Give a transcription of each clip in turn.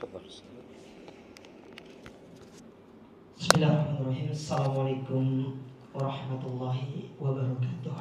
Bismillahirrahmanirrahim. Assalamualaikum warahmatullahi wabarakatuh.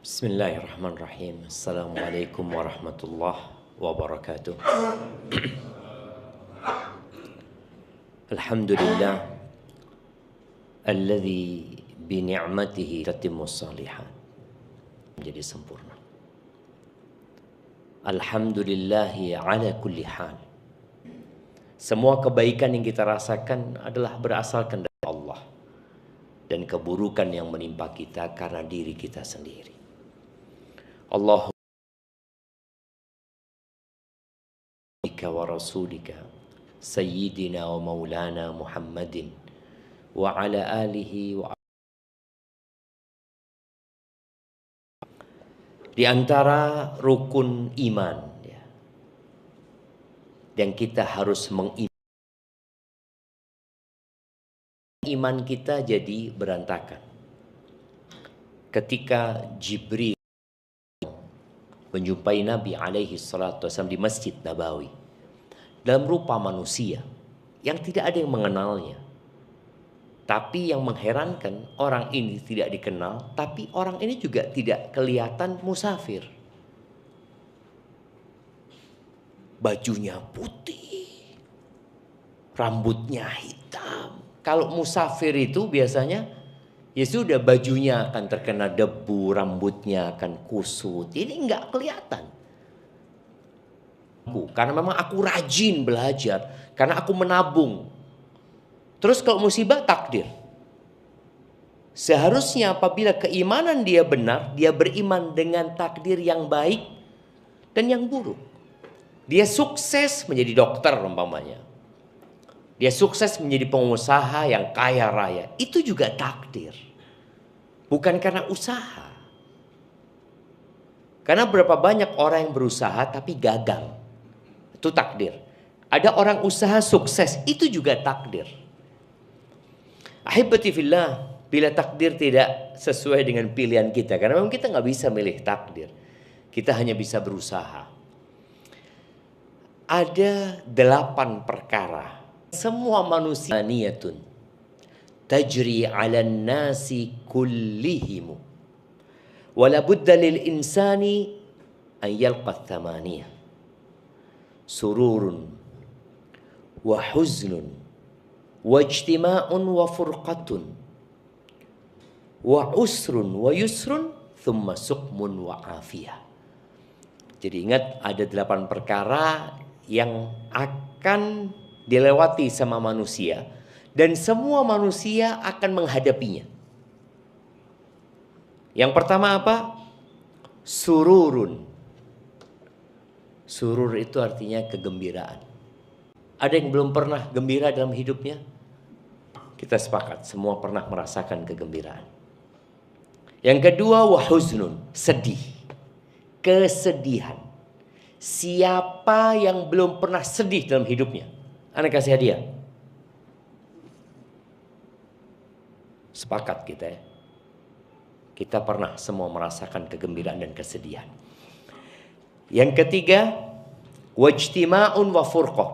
Bismillahirrahmanirrahim. Assalamualaikum warahmatullahi wabarakatuh. Alhamdulillah alladzi bi ni'matihi tatimmus shalihat, menjadi sempurna. Alhamdulillahi ala kulli hal. Semua kebaikan yang kita rasakan adalah berasalkan dari Allah, dan keburukan yang menimpa kita karena diri kita sendiri. Allahumma wa rasulika sayyidina wa maulana Muhammadin wa ala alihi wa di antara rukun iman ya, dan kita harus iman kita jadi berantakan ketika Jibril menjumpai Nabi alaihi salatu wasallam di Masjid Nabawi dalam rupa manusia yang tidak ada yang mengenalnya. Tapi yang mengherankan, orang ini tidak dikenal, tapi orang ini juga tidak kelihatan musafir. Bajunya putih, rambutnya hitam. Kalau musafir itu biasanya ya sudah, bajunya akan terkena debu, rambutnya akan kusut. Ini enggak kelihatan. Karena memang aku rajin belajar, karena aku menabung. Terus kalau musibah, takdir. Seharusnya apabila keimanan dia benar, dia beriman dengan takdir yang baik dan yang buruk. Dia sukses menjadi dokter umpamanya. Dia sukses menjadi pengusaha yang kaya raya. Itu juga takdir. Bukan karena usaha. Karena berapa banyak orang yang berusaha tapi gagal. Itu takdir. Ada orang usaha sukses. Itu juga takdir. Ahibati fillah. bila takdir tidak sesuai dengan pilihan kita. Karena memang kita nggak bisa milih takdir. Kita hanya bisa berusaha. Ada 8 perkara. Semua manusia niyatun tajri 'alan nasi kullihimu. Wala budda lil insani an yalqa thamaniyah. Sururun wa huznun wa ijtima'un wa furqatun wa usrun wa yusrun thumma suqmun wa afiyah. Jadi ingat, ada 8 perkara yang akan dilewati sama manusia dan semua manusia akan menghadapinya. Yang pertama apa? Sururun. Surur itu artinya kegembiraan. Ada yang belum pernah gembira dalam hidupnya? Kita sepakat, semua pernah merasakan kegembiraan. Yang kedua, wahuznun, sedih. Kesedihan. Siapa yang belum pernah sedih dalam hidupnya? Ana kasih hadiah. Sepakat kita ya. Kita pernah semua merasakan kegembiraan dan kesedihan. Yang ketiga, wajtima'un wa furqah,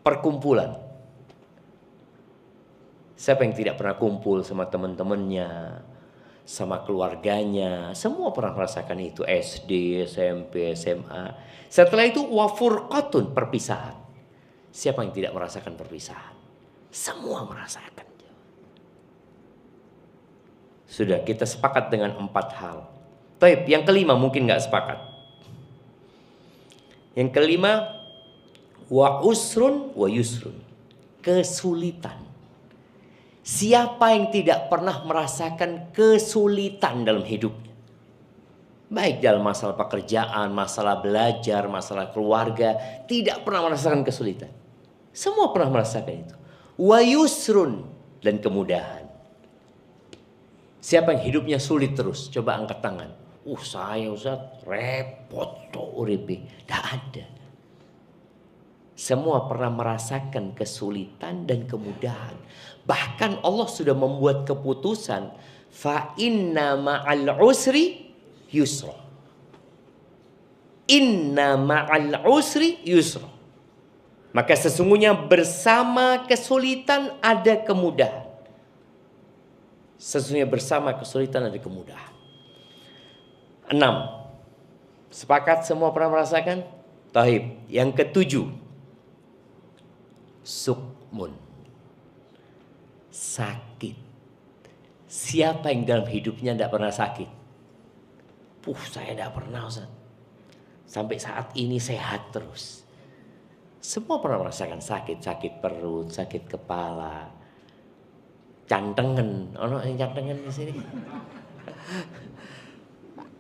perkumpulan. Siapa yang tidak pernah kumpul sama teman-temannya, sama keluarganya? Semua pernah merasakan itu, SD, SMP, SMA. Setelah itu wa furqatun, perpisahan. Siapa yang tidak merasakan perpisahan? Semua merasakan. Sudah, kita sepakat dengan 4 hal. Taib, yang kelima mungkin nggak sepakat. Yang kelima, wa usrun wa yusrun, kesulitan. Siapa yang tidak pernah merasakan kesulitan dalam hidupnya? Baik dalam masalah pekerjaan, masalah belajar, masalah keluarga, tidak pernah merasakan kesulitan. Semua pernah merasakan itu. Wa yusrun, dan kemudahan. Siapa yang hidupnya sulit terus? Coba angkat tangan. Saya Ustaz, repot tuh uripe. Tidak ada. Semua pernah merasakan kesulitan dan kemudahan. Bahkan Allah sudah membuat keputusan, fa inna ma'al usri yusra. Inna ma'al usri yusra. Maka sesungguhnya bersama kesulitan ada kemudahan. Sesungguhnya bersama kesulitan ada kemudahan. 6. Sepakat semua pernah merasakan? Taib. Yang ketujuh, sukmun, sakit. Siapa yang dalam hidupnya tidak pernah sakit? Saya tidak pernah Ustaz. Sampai saat ini sehat terus. Semua pernah merasakan sakit. Sakit perut, sakit kepala, cantengan. Ono yang cantengan di sini.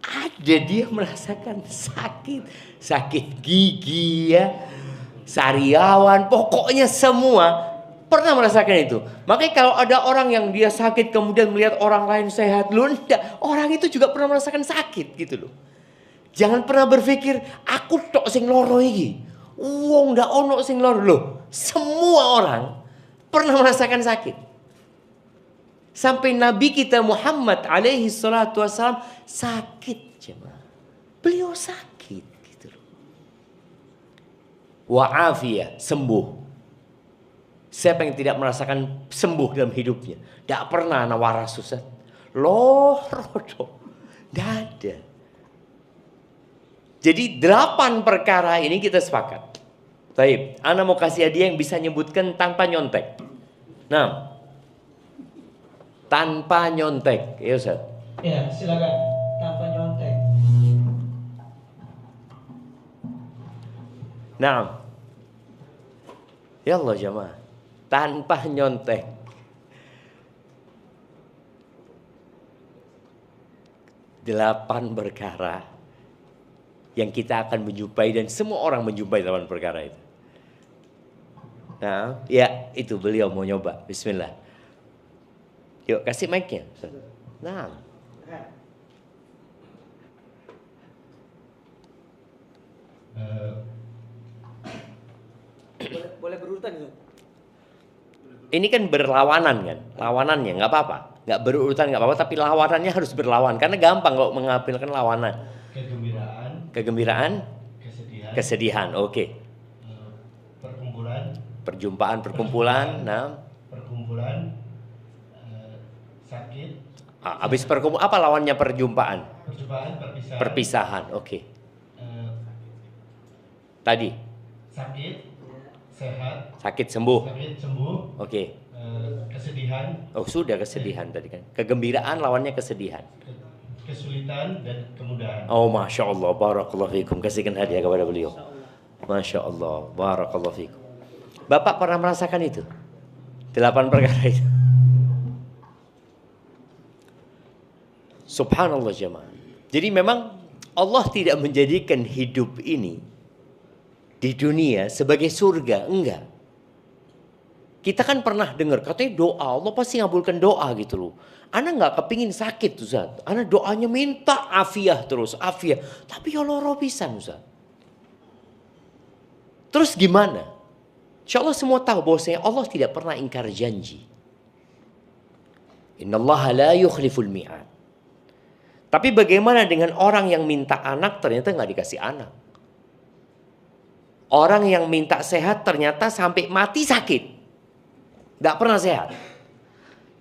Ada dia merasakan sakit. Sakit gigi ya, sariawan, pokoknya semua pernah merasakan itu. Makanya kalau ada orang yang dia sakit kemudian melihat orang lain sehat, enggak, orang itu juga pernah merasakan sakit gitu loh. Jangan pernah berpikir aku tok sing loro iki. Wong ndak ono sing loro loh. Semua orang pernah merasakan sakit. Sampai Nabi kita Muhammad alaihi salatu wassalam sakit jemaah. Beliau sakit gitu loh. Wa afiyah, sembuh. Siapa yang tidak merasakan sembuh dalam hidupnya? Tidak pernah ana waras Ustaz. Loro. Tidak ada. Jadi 8 perkara ini kita sepakat. Taib, ana mau kasih hadiah yang bisa nyebutkan tanpa nyontek. Nah, tanpa nyontek, ya Ustaz. Ya, silakan. Tanpa nyontek. Nah, ya Allah jamaah, tanpa nyontek. Delapan perkara yang kita akan menjumpai dan semua orang menjumpai 8 perkara itu. Nah, ya itu beliau mau nyoba. Bismillah. Yuk kasih mic-nya. Nah. Boleh berurutan gitu. Ini kan berlawanan kan? Lawanannya nggak apa-apa. nggak berurutan nggak apa-apa, tapi lawanannya harus berlawan karena gampang kalau mengambilkan lawanan. Kegembiraan, kesedihan. Oke. Perjumpaan, nah. Sakit. Habis perkumpulan apa lawannya perjumpaan? Perpisahan. Oke. Tadi. Sakit sembuh. Oke. Kesedihan. Oh, sudah kesedihan tadi kan. Kegembiraan lawannya kesedihan. Kesulitan dan kemudahan. Oh, Masya Allah, barakallahu fikum. Kasihkan hadiah kepada beliau. Masya Allah, barakallahu fikum. Bapak pernah merasakan itu? 8 perkara itu. Subhanallah jemaah. Jadi memang Allah tidak menjadikan hidup ini di dunia sebagai surga, enggak. Kita kan pernah dengar katanya doa Allah pasti ngabulkan doa gitu loh. Ana nggak kepingin sakit Ustaz. Ana doanya minta afiah terus, afiah. Tapi ya loro pisan Ustaz. Terus gimana? Insya Allah semua tahu bahwasanya Allah tidak pernah ingkar janji. Innallaha la yukhliful mi'ad. Tapi bagaimana dengan orang yang minta anak ternyata nggak dikasih anak? Orang yang minta sehat ternyata sampai mati sakit. Nggak pernah sehat.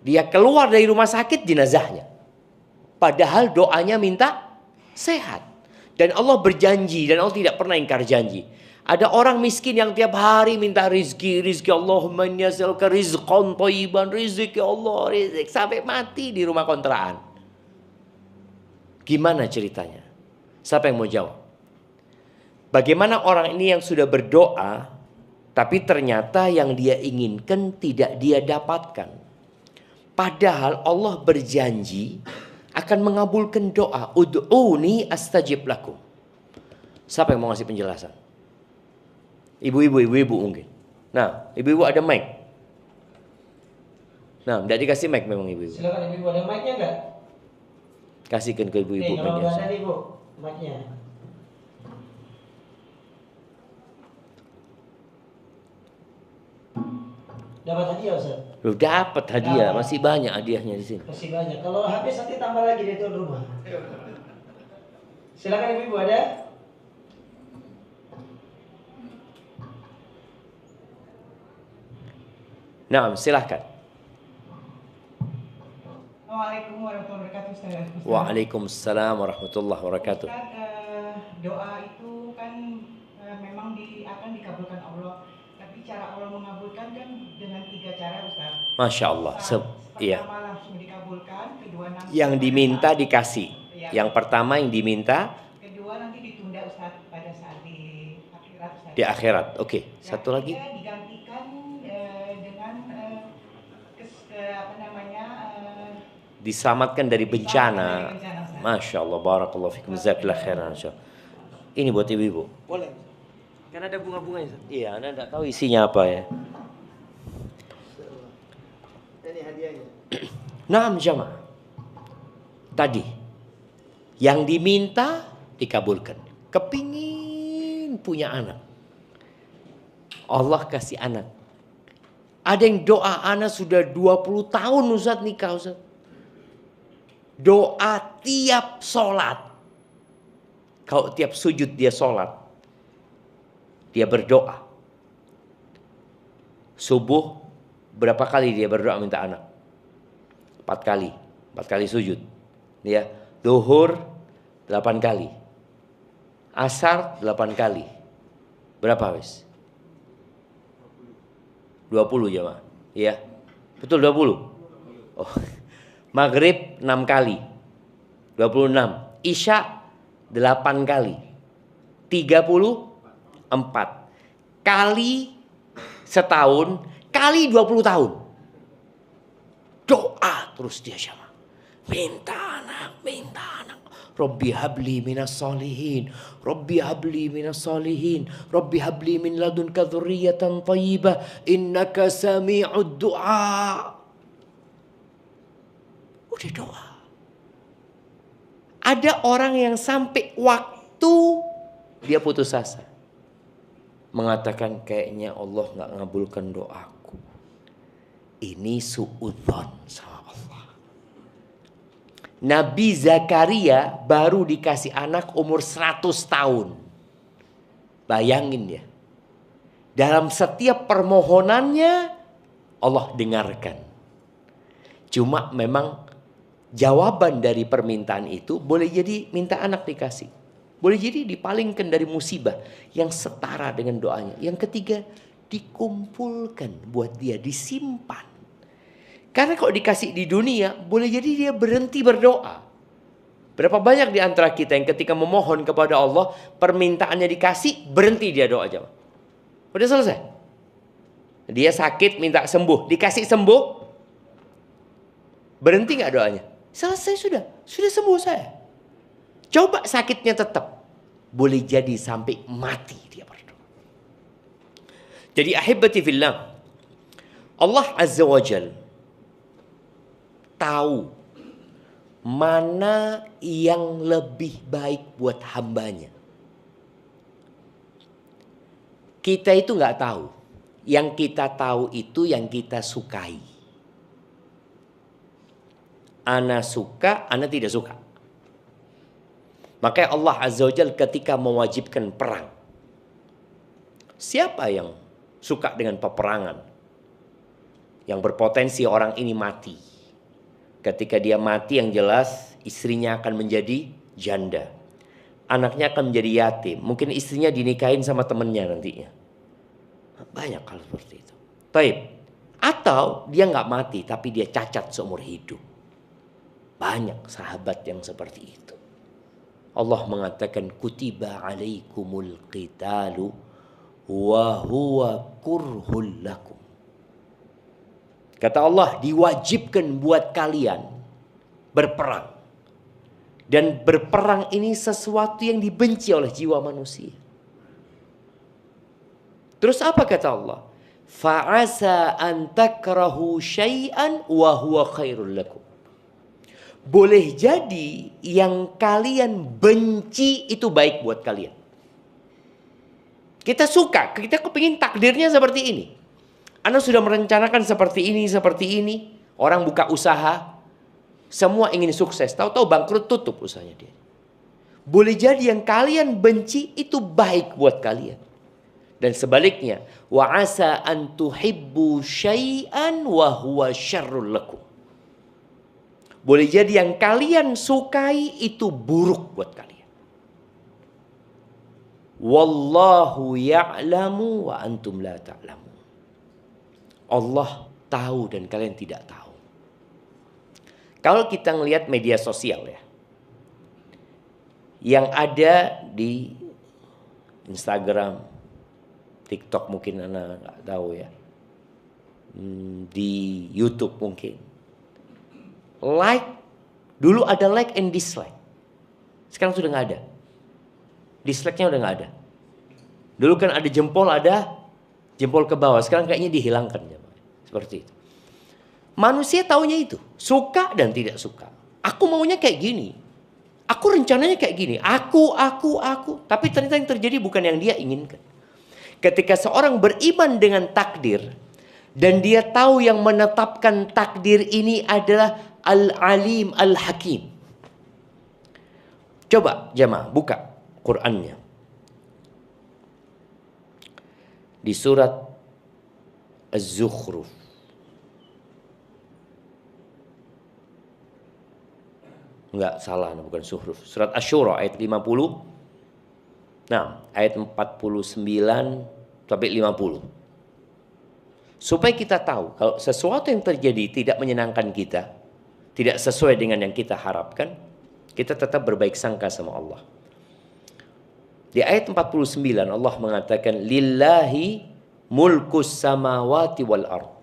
Dia keluar dari rumah sakit jenazahnya. Padahal doanya minta sehat. Dan Allah berjanji dan Allah tidak pernah ingkar janji. Ada orang miskin yang tiap hari minta rizki Allahumma inni as'aluka rizqan thayyiban, rizki Allah, rizki sampai mati di rumah kontrakan. Gimana ceritanya? Siapa yang mau jawab? Bagaimana orang ini yang sudah berdoa tapi ternyata yang dia inginkan tidak dia dapatkan? Padahal Allah berjanji akan mengabulkan doa. Ud'uni astajib lakum. Siapa yang mau ngasih penjelasan? Ibu-ibu mungkin. Nah, ibu-ibu ada mic. Nah, tidak dikasih mic memang ibu-ibu. Silakan ibu-ibu, ada mic-nya enggak? Kasihkan ke ibu-ibu. Kalau nggak ada ibu, mic-nya. Dapat hadiah Ustaz? Loh, dapat hadiah, masih banyak hadiahnya di sini. Masih banyak. Kalau habis nanti tambah lagi di tuan rumah. Silakan ibu-ibu ada? Nah, silahkan. Waalaikumsalam warahmatullahi wabarakatuh Ustaz. Waalaikumsalam warahmatullahi wabarakatuh. Ustaz, doa itu kan memang akan dikabulkan Allah. Tapi cara Allah mengabulkan kan dengan 3 cara Ustaz. Masya Allah. Iya. Pertama langsung dikabulkan, kedua nanti yang diminta dikasih. Ya. Yang pertama yang diminta. Kedua nanti ditunda Ustaz pada saat di akhirat Ustaz. Di akhirat. Oke. Satu lagi. Digantikan dengan diselamatkan dari bencana. Masya Allah, barakallahu fikum, jazakallahu khairan. Ini buat ibu-ibu. Boleh. Kan ada bunga-bunganya. Iya, Anda tidak tahu isinya apa ya. Ini hadiahnya. Naam jamaah. Tadi yang diminta dikabulkan. Kepingin punya anak. Allah kasih anak. Ada yang doa anak sudah 20 tahun Ustaz nikah Ustaz. Doa tiap sholat. Kalau tiap sujud dia sholat. Dia berdoa. Subuh berapa kali dia berdoa minta anak? 4 kali. 4 kali sujud. Ya. Duhur 8 kali. Asar 8 kali. Berapa wis? 20 jemaah. Iya. Betul 20? Oh. Maghrib 6 kali. 26. Isya 8 kali. 34 kali setahun kali 20 tahun. Doa terus dia jemaah. Minta anak. Rabbi habli minas salihin. Rabbi habli minas salihin. Rabbi habli min ladunka dzurriyyatan thayyibah. Innaka sami'ud du'a. Udah doa. Ada orang yang sampai waktu dia putus asa. Mengatakan kayaknya Allah gak ngabulkan doaku. Ini suudzon sama Allah. Nabi Zakaria baru dikasih anak umur 100 tahun. Bayangin ya. Dalam setiap permohonannya Allah dengarkan. Cuma memang jawaban dari permintaan itu boleh jadi minta anak dikasih. Boleh jadi dipalingkan dari musibah yang setara dengan doanya. Yang ketiga, dikumpulkan buat dia, disimpan. Karena kalau dikasih di dunia, boleh jadi dia berhenti berdoa. Berapa banyak di antara kita yang ketika memohon kepada Allah, permintaannya dikasih, berhenti dia doa aja. Udah selesai. Dia sakit, minta sembuh, dikasih sembuh, berhenti nggak doanya? Selesai sudah sembuh saya. Coba sakitnya tetap, boleh jadi sampai mati dia berdoa. Jadi ahibati fillah, Allah Azza wa Jal tahu mana yang lebih baik buat hambanya. Kita itu nggak tahu. Yang kita tahu itu yang kita sukai. Ana suka, ana tidak suka. Makanya Allah Azza wa Jalla ketika mewajibkan perang. Siapa yang suka dengan peperangan? Yang berpotensi orang ini mati. Ketika dia mati yang jelas istrinya akan menjadi janda. Anaknya akan menjadi yatim. Mungkin istrinya dinikahin sama temennya nantinya. Banyak hal seperti itu. Taib. Atau dia nggak mati tapi dia cacat seumur hidup. Banyak sahabat yang seperti itu. Allah mengatakan kutiba alaikumul qitalu wa huwa kurhul lakum. Kata Allah, diwajibkan buat kalian berperang. Dan berperang ini sesuatu yang dibenci oleh jiwa manusia. Terus apa kata Allah? Fa'asa an takrahu syai'an wa huwa khairul lakum. Boleh jadi yang kalian benci itu baik buat kalian. Kita suka, kita kepingin takdirnya seperti ini. Anda sudah merencanakan seperti ini. Orang buka usaha, semua ingin sukses. Tahu-tahu bangkrut, tutup usahanya dia. Boleh jadi yang kalian benci itu baik buat kalian. Dan sebaliknya, wa asa an tuhibbu syai'an wa huwa syarrul lakum. Boleh jadi yang kalian sukai itu buruk buat kalian. Wallahu ya'lamu wa antum la ta'lamu. Allah tahu dan kalian tidak tahu. Kalau kita ngelihat media sosial ya, yang ada di Instagram, TikTok mungkin anak nggak tahu ya, di YouTube mungkin. Like, dulu ada like and dislike. Sekarang sudah nggak ada. Dislike-nya udah nggak ada. Dulu kan ada jempol ke bawah. Sekarang kayaknya dihilangkan. Seperti itu. Manusia taunya itu. Suka dan tidak suka. Aku maunya kayak gini. Aku rencananya kayak gini. Aku. Tapi ternyata yang terjadi bukan yang dia inginkan. Ketika seorang beriman dengan takdir. Dan dia tahu yang menetapkan takdir ini adalah Al-Alim Al-Hakim. Coba jemaah buka Qur'annya. Di surat Az-Zukhruf. Enggak, salah, bukan Zuhruf. Surat Asy-Syura ayat 50. Nah, ayat 49 sampai 50. Supaya kita tahu kalau sesuatu yang terjadi tidak menyenangkan kita, tidak sesuai dengan yang kita harapkan, kita tetap berbaik sangka sama Allah. Di ayat 49 Allah mengatakan lillahi mulkus samawati wal ard.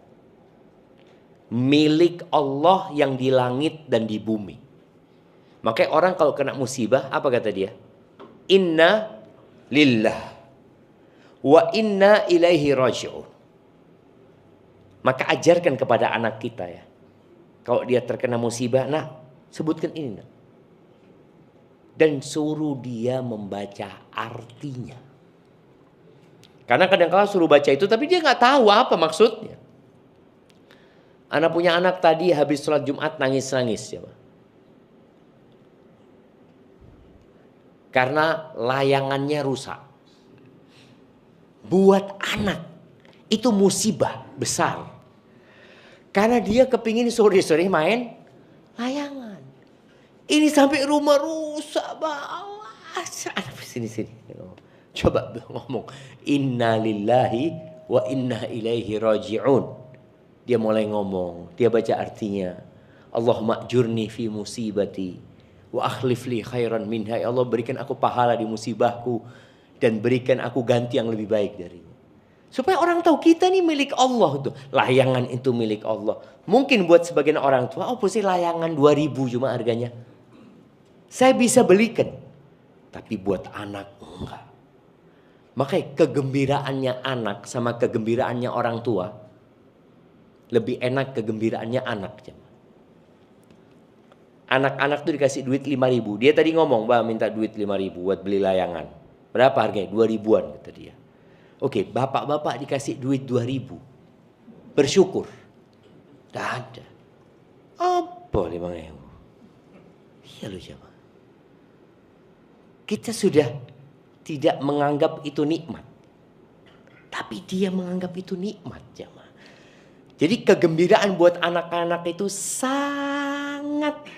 Milik Allah yang di langit dan di bumi. Makanya orang kalau kena musibah apa kata dia? Inna lillah wa inna ilaihi raji'un. Maka ajarkan kepada anak kita ya. Kalau dia terkena musibah, nah sebutkan ini. Nah. Dan suruh dia membaca artinya. Karena kadang-kadang suruh baca itu tapi dia nggak tahu apa maksudnya. Anak punya anak tadi habis sholat Jumat nangis-nangis. Ya. Karena layangannya rusak. Buat anak itu musibah besar. Karena dia kepingin sore-sore main layangan. Ini sampai rumah rusak bawah. Sini. Coba ngomong. Inna lillahi wa inna ilaihi raji'un. Dia mulai ngomong. Dia baca artinya. Allahumma ajurni fi musibati. Wa akhlif li khairan minha. Ya Allah, berikan aku pahala di musibahku. Dan berikan aku ganti yang lebih baik darinya. Supaya orang tahu kita ini milik Allah tuh. Layangan itu milik Allah. Mungkin buat sebagian orang tua, oh sih layangan 2.000 cuma harganya. Saya bisa belikan. Tapi buat anak enggak. Makanya kegembiraannya anak sama kegembiraannya orang tua. Lebih enak kegembiraannya anak. Anak-anak tuh dikasih duit 5.000. Dia tadi ngomong, Mbak minta duit 5.000 buat beli layangan. Berapa harganya? 2.000-an kata dia. Oke, bapak-bapak dikasih duit 2.000. Bersyukur. Tidak ada. Apa 5.000? Iya loh jemaah. Kita sudah tidak menganggap itu nikmat. Tapi dia menganggap itu nikmat jemaah. Jadi kegembiraan buat anak-anak itu sangat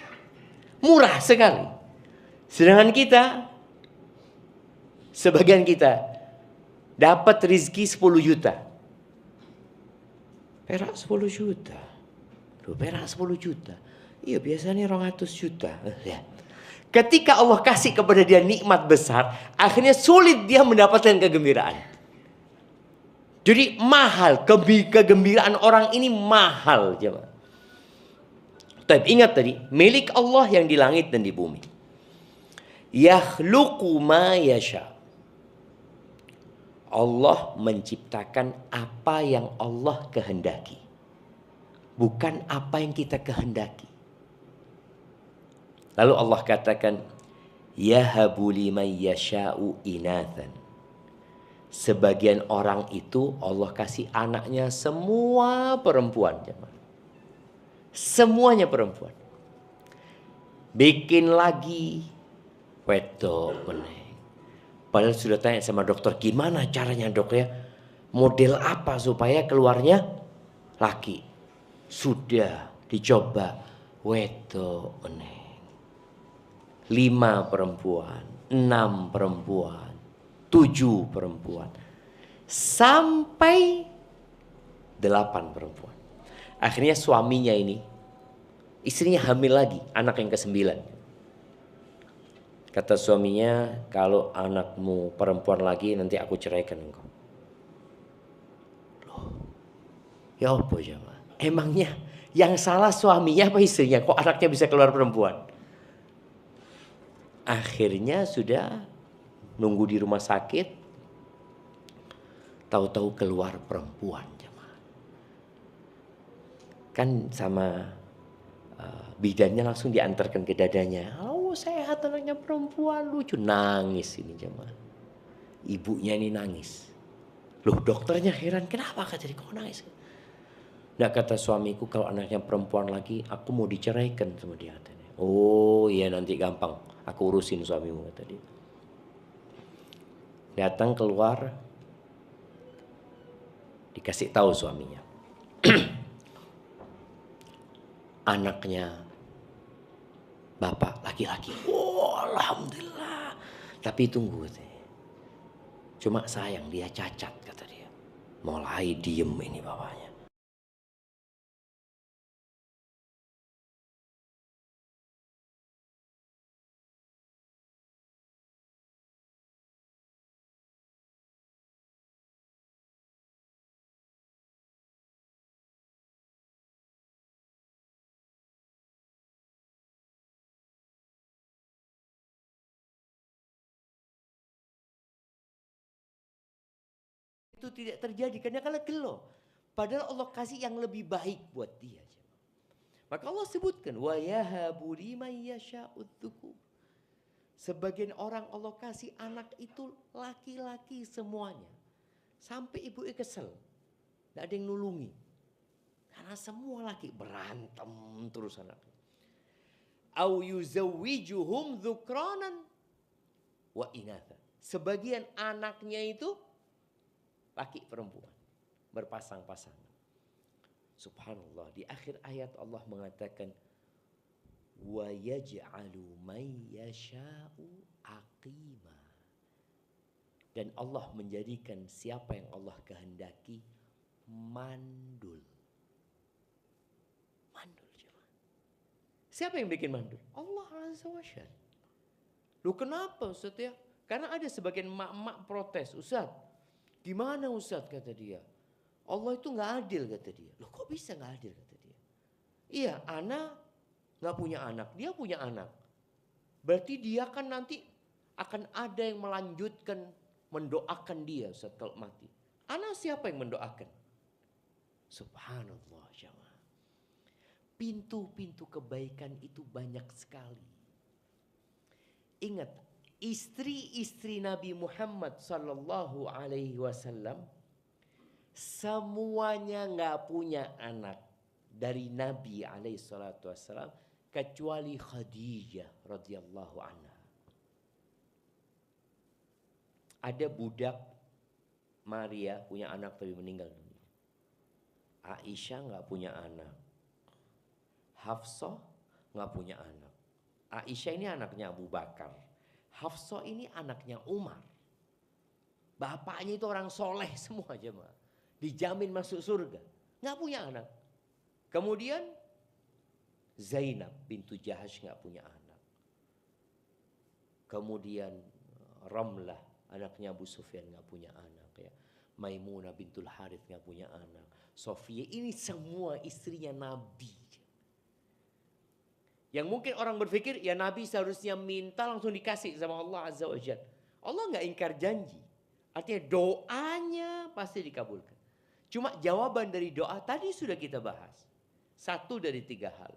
murah sekali. Sedangkan kita, sebagian kita dapat rizki 10 juta. Perak 10 juta. Loh, perak 10 juta. Iya biasanya 200 juta. Ya. Ketika Allah kasih kepada dia nikmat besar, akhirnya sulit dia mendapatkan kegembiraan. Jadi mahal, kegembiraan orang ini mahal. Tapi ingat tadi, milik Allah yang di langit dan di bumi. Yakhluqu ma yasha. Allah menciptakan apa yang Allah kehendaki. Bukan apa yang kita kehendaki. Lalu Allah katakan, yahabu liman yasha'u inathan. Sebagian orang itu Allah kasih anaknya semua perempuan. Semuanya perempuan. Bikin lagi wedok meneh. Padahal sudah tanya sama dokter, gimana caranya dok ya? Model apa supaya keluarnya laki? Sudah dicoba, wedok meneh. 5 perempuan, 6 perempuan, 7 perempuan. Sampai 8 perempuan. Akhirnya suaminya ini, istrinya hamil lagi, anak yang ke-9. Kata suaminya, kalau anakmu perempuan lagi nanti aku ceraikan engkau. Loh, ya apa jemaah? Emangnya yang salah suaminya apa istrinya? Kok anaknya bisa keluar perempuan? Akhirnya sudah nunggu di rumah sakit, tahu-tahu keluar perempuan jemaah. Kan sama bidannya langsung diantarkan ke dadanya. Oh sehat anaknya perempuan, lucu. Nangis ini jemaah. Ibunya ini nangis. Loh dokternya heran, kenapa kata dia kok nangis? Nggak, kata suamiku kalau anaknya perempuan lagi aku mau diceraikan sama dia katanya. Oh iya nanti gampang, aku urusin suamimu kata dia. Datang keluar, dikasih tahu suaminya. Anaknya bapak laki-laki. Oh, alhamdulillah. Tapi tunggu deh. Cuma sayang dia cacat kata dia. Mulai diem ini bapaknya. Itu tidak terjadi karena gelo. Padahal Allah kasih yang lebih baik buat dia. Maka Allah sebutkan wa yahabu liman yasha'u dzukur. Sebagian orang Allah kasih anak itu laki-laki semuanya. Sampai ibunya kesel. Tidak ada yang nulungi. Karena semua laki berantem terus anaknya. Au yuzawwijuhum dzukranan. wa inatha. Sebagian anaknya itu laki perempuan, berpasang-pasangan. Subhanallah, di akhir ayat Allah mengatakan wa yaj'alu may yasha'u aqima. Dan Allah menjadikan siapa yang Allah kehendaki mandul. Mandul coba. Siapa yang bikin mandul? Allah Azza wa Jalla. Loh kenapa Ustaz ya? Karena ada sebagian emak-emak protes, Ustaz, gimana Ustaz kata dia? Allah itu nggak adil kata dia. Loh kok bisa nggak adil kata dia? Iya, ana nggak punya anak, dia punya anak. Berarti dia kan nanti akan ada yang melanjutkan mendoakan dia Ustaz kalau mati. Ana siapa yang mendoakan? Subhanallah jemaah. Pintu-pintu kebaikan itu banyak sekali. Ingat, istri-istri Nabi Muhammad sallallahu alaihi wasallam semuanya nggak punya anak dari Nabi alaihi salatu wasallam kecuali Khadijah radhiyallahu anha. Ada budak Maria punya anak tapi meninggal dunia. Aisyah nggak punya anak. Hafsah nggak punya anak. Aisyah ini anaknya Abu Bakar. Hafsah ini anaknya Umar. Bapaknya itu orang soleh semua jemaah. Dijamin masuk surga. Nggak punya anak. Kemudian Zainab bintu Jahash nggak punya anak. Kemudian Ramlah anaknya Abu Sufyan nggak punya anak ya. Maimunah bintul Harith nggak punya anak. Sofia ini semua istrinya Nabi. Yang mungkin orang berpikir ya Nabi seharusnya minta langsung dikasih sama Allah Azza wa Jalla. Allah nggak ingkar janji. Artinya doanya pasti dikabulkan. Cuma jawaban dari doa tadi sudah kita bahas. 1 dari 3 hal.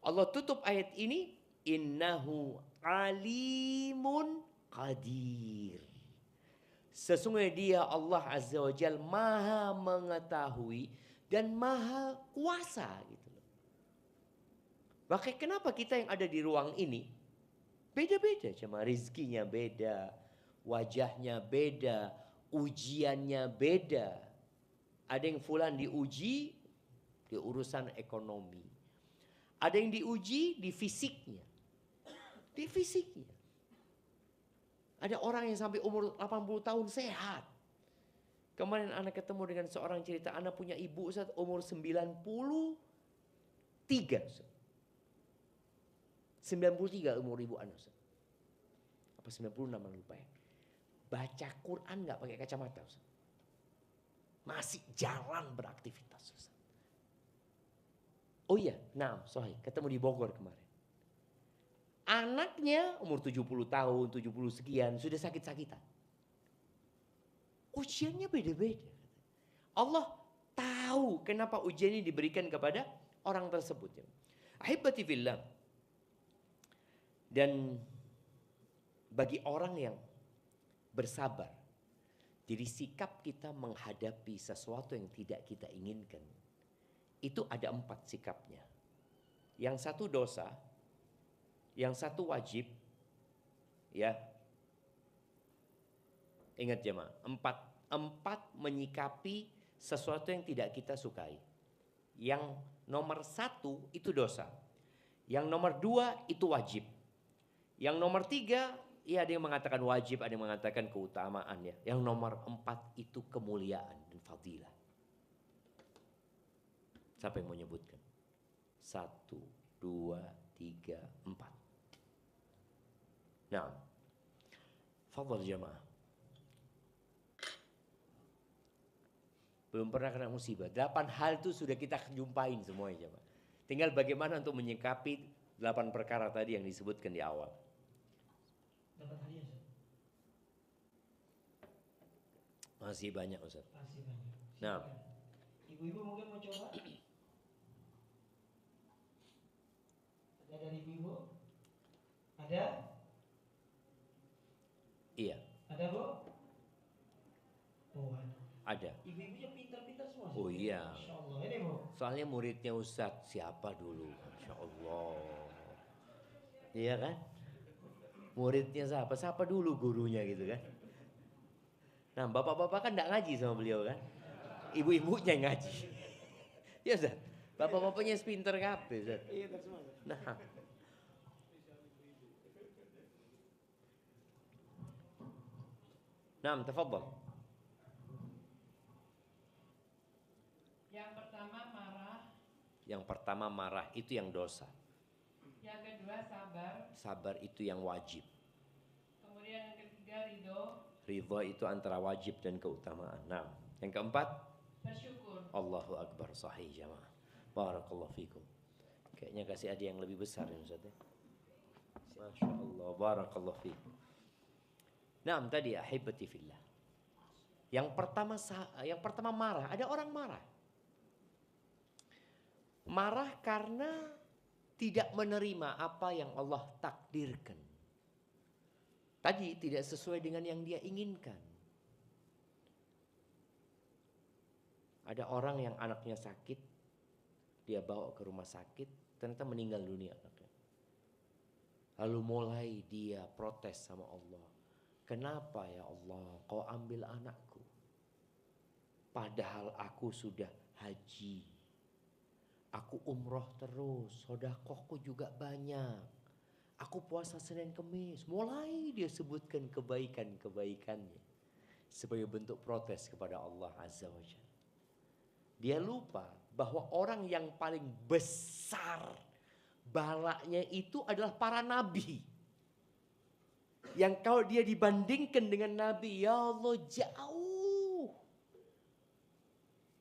Allah tutup ayat ini. Innahu alimun qadir. Sesungguhnya dia Allah Azza wa Jalla maha mengetahui dan maha kuasa gitu loh. Makanya kenapa kita yang ada di ruang ini beda-beda, cuma rizkinya beda, wajahnya beda, ujiannya beda. Ada yang fulan diuji di urusan ekonomi. Ada yang diuji di fisiknya. Di fisiknya. Ada orang yang sampai umur 80 tahun sehat. Kemarin anak ketemu dengan seorang cerita, anak punya ibu Ustaz umur 93 Ustaz. 93 umur ibu anak Ustaz. Apa 96 lupa ya. Baca Quran gak pakai kacamata Ustaz. Masih jalan beraktivitas Ustaz. Oh iya, nah sorry, ketemu di Bogor kemarin. Anaknya umur 70 tahun, 70 sekian, sudah sakit-sakitan. Ujiannya beda-beda. Allah tahu kenapa ujian ini diberikan kepada orang tersebut. Ahibati fillah. Dan bagi orang yang bersabar, jadi sikap kita menghadapi sesuatu yang tidak kita inginkan, itu ada 4 sikapnya. Yang satu dosa, yang satu wajib, ya. Ingat jemaah, 4 menyikapi sesuatu yang tidak kita sukai. Yang nomor 1 itu dosa. Yang nomor 2 itu wajib. Yang nomor 3, ya ada yang mengatakan wajib, ada yang mengatakan keutamaan ya. Yang nomor 4 itu kemuliaan dan fadilah. Siapa yang mau nyebutkan? 1, 2, 3, 4. Nah, fadhal jamaah. Belum pernah kena musibah. 8 hal itu sudah kita jumpain semuanya jamaah. Tinggal bagaimana untuk menyikapi 8 perkara tadi yang disebutkan di awal. Dapat hadiah Ustaz. Masih banyak Ustaz. Masih banyak. Nah. Ibu-ibu mungkin mau coba? Ada dari ibu? Ada? Iya. Ada Bu? Oh ada. Ada. Ibu-ibunya pintar-pintar semua. Oh iya. Masya Allah. Ini Bu. Soalnya muridnya Ustadz siapa dulu? Masya Allah. Iya kan? Muridnya siapa? Siapa dulu gurunya gitu kan. Nah bapak-bapak kan enggak ngaji sama beliau kan. Ibu-ibunya yang ngaji. Ya Ustaz. Bapak-bapaknya sepinter kabeh Ustaz. Iya, semua. Nah. Naam, tafadhal. Yang pertama marah, Yang pertama marah itu yang dosa. yang kedua sabar, Sabar itu yang wajib. kemudian yang ketiga ridho, Ridha itu antara wajib dan keutamaan. Nah, yang keempat, bersyukur. Allahu Akbar, sahih jamaah. Barakallahu fikum. Kayaknya kasih ada yang lebih besar ya Ustaz ya. Masya Allah, barakallahu fikum. Nah, tadi ahibati fillah. Yang pertama marah. Ada orang marah. Marah karena tidak menerima apa yang Allah takdirkan. Tadi tidak sesuai dengan yang dia inginkan. Ada orang yang anaknya sakit, dia bawa ke rumah sakit, ternyata meninggal dunia anaknya. Lalu mulai dia protes sama Allah. Kenapa ya Allah kau ambil anakku? Padahal aku sudah haji. Aku umroh terus, sedekahku juga banyak. Aku puasa Senin Kemis. Mulai dia sebutkan kebaikan-kebaikannya sebagai bentuk protes kepada Allah Azza wa Jalla. Dia lupa bahwa orang yang paling besar balanya itu adalah para nabi. Yang kalau dia dibandingkan dengan nabi, ya Allah jauh.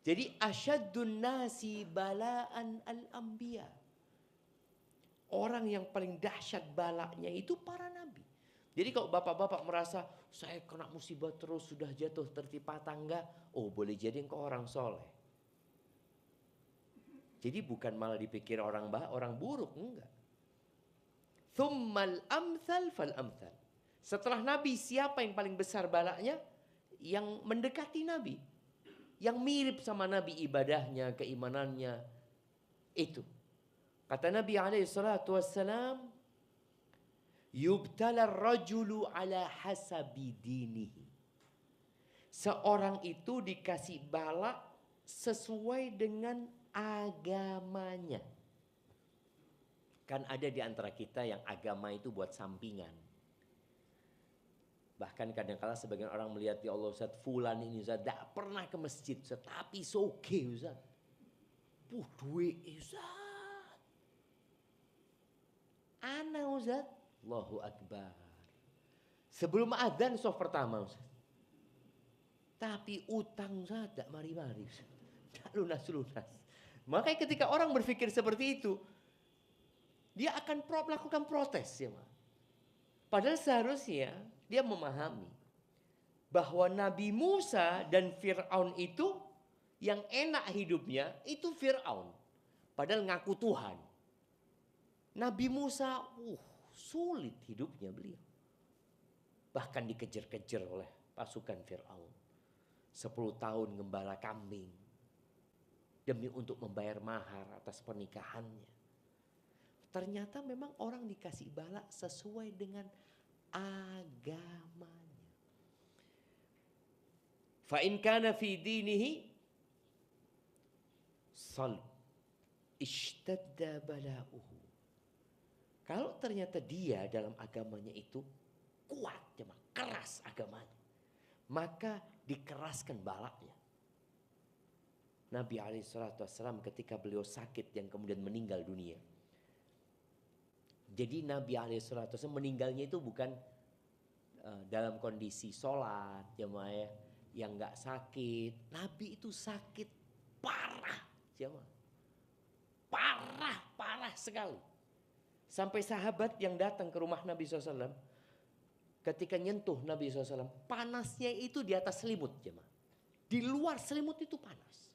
Jadi asyaddun nasi balaan al-anbiya. Orang yang paling dahsyat balanya itu para nabi. Jadi kalau bapak-bapak merasa saya kena musibah terus sudah jatuh tertimpa tangga, oh boleh jadi engkau orang soleh. Jadi bukan malah dipikir orang buruk, enggak. Thummal amthal fal amthal. Setelah nabi siapa yang paling besar balanya? Yang mendekati nabi. Yang mirip sama nabi ibadahnya, keimanannya. Itu. Kata Nabi SAW, yubtala rajulu ala hasabi dinihi. Seorang itu dikasih bala sesuai dengan agamanya. Kan ada di antara kita yang agama itu buat sampingan. Bahkan kadang-kala sebagian orang melihat, ya Allah Ustaz, fulan ini Ustaz tidak pernah ke masjid Ustaz, tapi soge Ustaz. Duit Ustaz. Ana Ustaz, Allahu Akbar. Sebelum adzan soft pertama Ustaz. Tapi utang Ustaz tidak mari-mari Ustaz. Tak lunas-lunas. Makanya ketika orang berpikir seperti itu, dia akan melakukan protes ya, Ma. Padahal seharusnya dia memahami bahwa Nabi Musa dan Fir'aun itu yang enak hidupnya itu Fir'aun. Padahal ngaku Tuhan. Nabi Musa sulit hidupnya beliau. Bahkan dikejar-kejar oleh pasukan Fir'aun. 10 tahun gembala kambing. Demi untuk membayar mahar atas pernikahannya. Ternyata memang orang dikasih bala sesuai dengan agamanya. Fa in kana fi dinihi salb ishtadda bala'uhu. Kalau ternyata dia dalam agamanya itu kuat, keras agamanya, maka dikeraskan balanya. Nabi SAW ketika beliau sakit yang kemudian meninggal dunia. Jadi Nabi SAW meninggalnya itu bukan dalam kondisi sholat, jemaah ya, yang nggak sakit. Nabi itu sakit parah, jemaah, parah sekali. Sampai sahabat yang datang ke rumah Nabi SAW, ketika nyentuh Nabi SAW, panasnya itu di atas selimut, jemaah. Di luar selimut itu panas.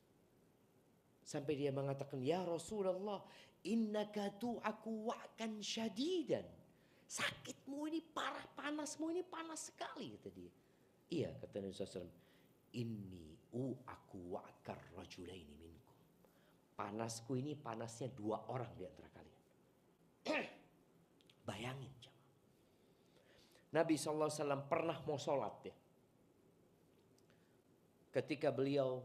Sampai dia mengatakan, ya Rasulullah, innaka tu'aku wa'kan syadidan. Sakitmu ini parah, panasmu ini panas sekali, kata dia. Iya, kata Nabi SAW, inni u'aku wa'kar rajulaini minkum. Panasku ini panasnya 2 orang di antara kalian. Bayangin, jemaah. Nabi SAW pernah mau sholat ya. Ketika beliau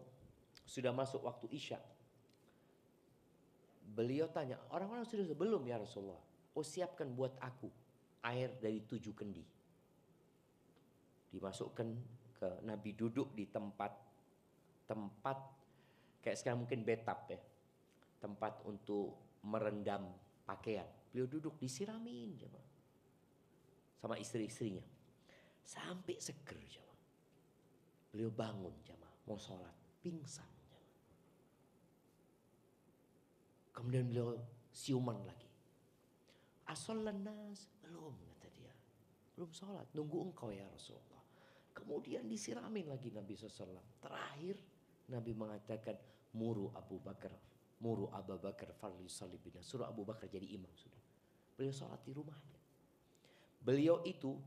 sudah masuk waktu Isya, beliau tanya, orang-orang sudah belum ya Rasulullah? Oh, siapkan buat aku air dari 7 kendi. Dimasukkan ke Nabi, duduk di tempat kayak sekarang mungkin bathtub ya. Tempat untuk merendam pakaian. Beliau duduk disiramin jemaah. Sama istri-istrinya. Sampai seger jemaah. Beliau bangun jemaah, mau sholat, pingsan jemaah. Kemudian beliau siuman lagi. As-shallan nas, belum kata dia. Belum sholat, nunggu engkau ya Rasulullah. Kemudian disiramin lagi Nabi SAW. Terakhir Nabi mengatakan, Muru Abu Bakar farli bina. Suruh Abu Bakar jadi imam sudah. Beliau sholat di rumahnya. Beliau itu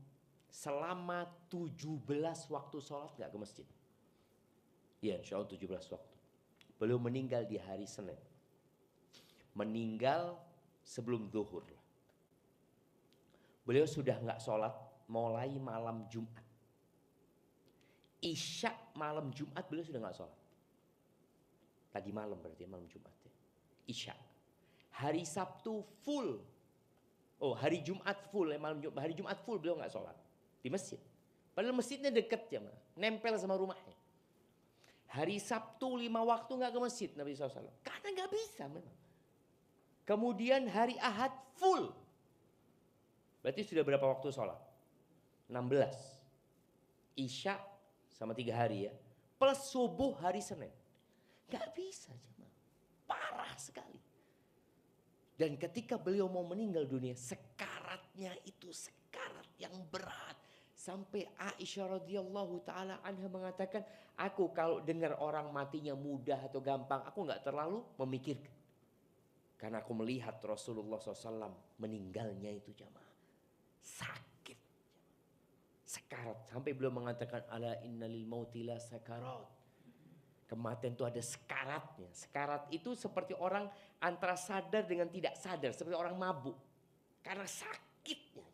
selama 17 waktu sholat gak ke masjid. Iya, insya Allah 17 waktu. Beliau meninggal di hari Senin. Meninggal sebelum zuhur. Beliau sudah gak sholat mulai malam Jumat. Isya malam Jumat beliau sudah gak sholat. Tadi malam berarti malam Jumat ya. Isya. Hari Sabtu full. Oh, hari Jumat full ya, malam Jumat. Hari Jumat full beliau gak sholat di masjid. Padahal masjidnya deket ya, nempel sama rumahnya. Hari Sabtu 5 waktu gak ke masjid Nabi SAW. Karena gak bisa memang. Kemudian hari Ahad full. Berarti sudah berapa waktu sholat? 16. Isya sama 3 hari ya. Plus subuh hari Senin. Gak bisa jemaah. Parah sekali. Dan ketika beliau mau meninggal dunia, sekaratnya itu sekarat yang berat. Sampai Aisyah radhiyallahu taala anha mengatakan, aku kalau dengar orang matinya mudah atau gampang, aku gak terlalu memikirkan. Karena aku melihat Rasulullah SAW meninggalnya itu jamaah. Sakit. Sekarat. Sampai beliau mengatakan, ala innalil mauti la sakarat. Kematian itu ada sekaratnya. Sekarat itu seperti orang antara sadar dengan tidak sadar. Seperti orang mabuk. Karena sakitnya.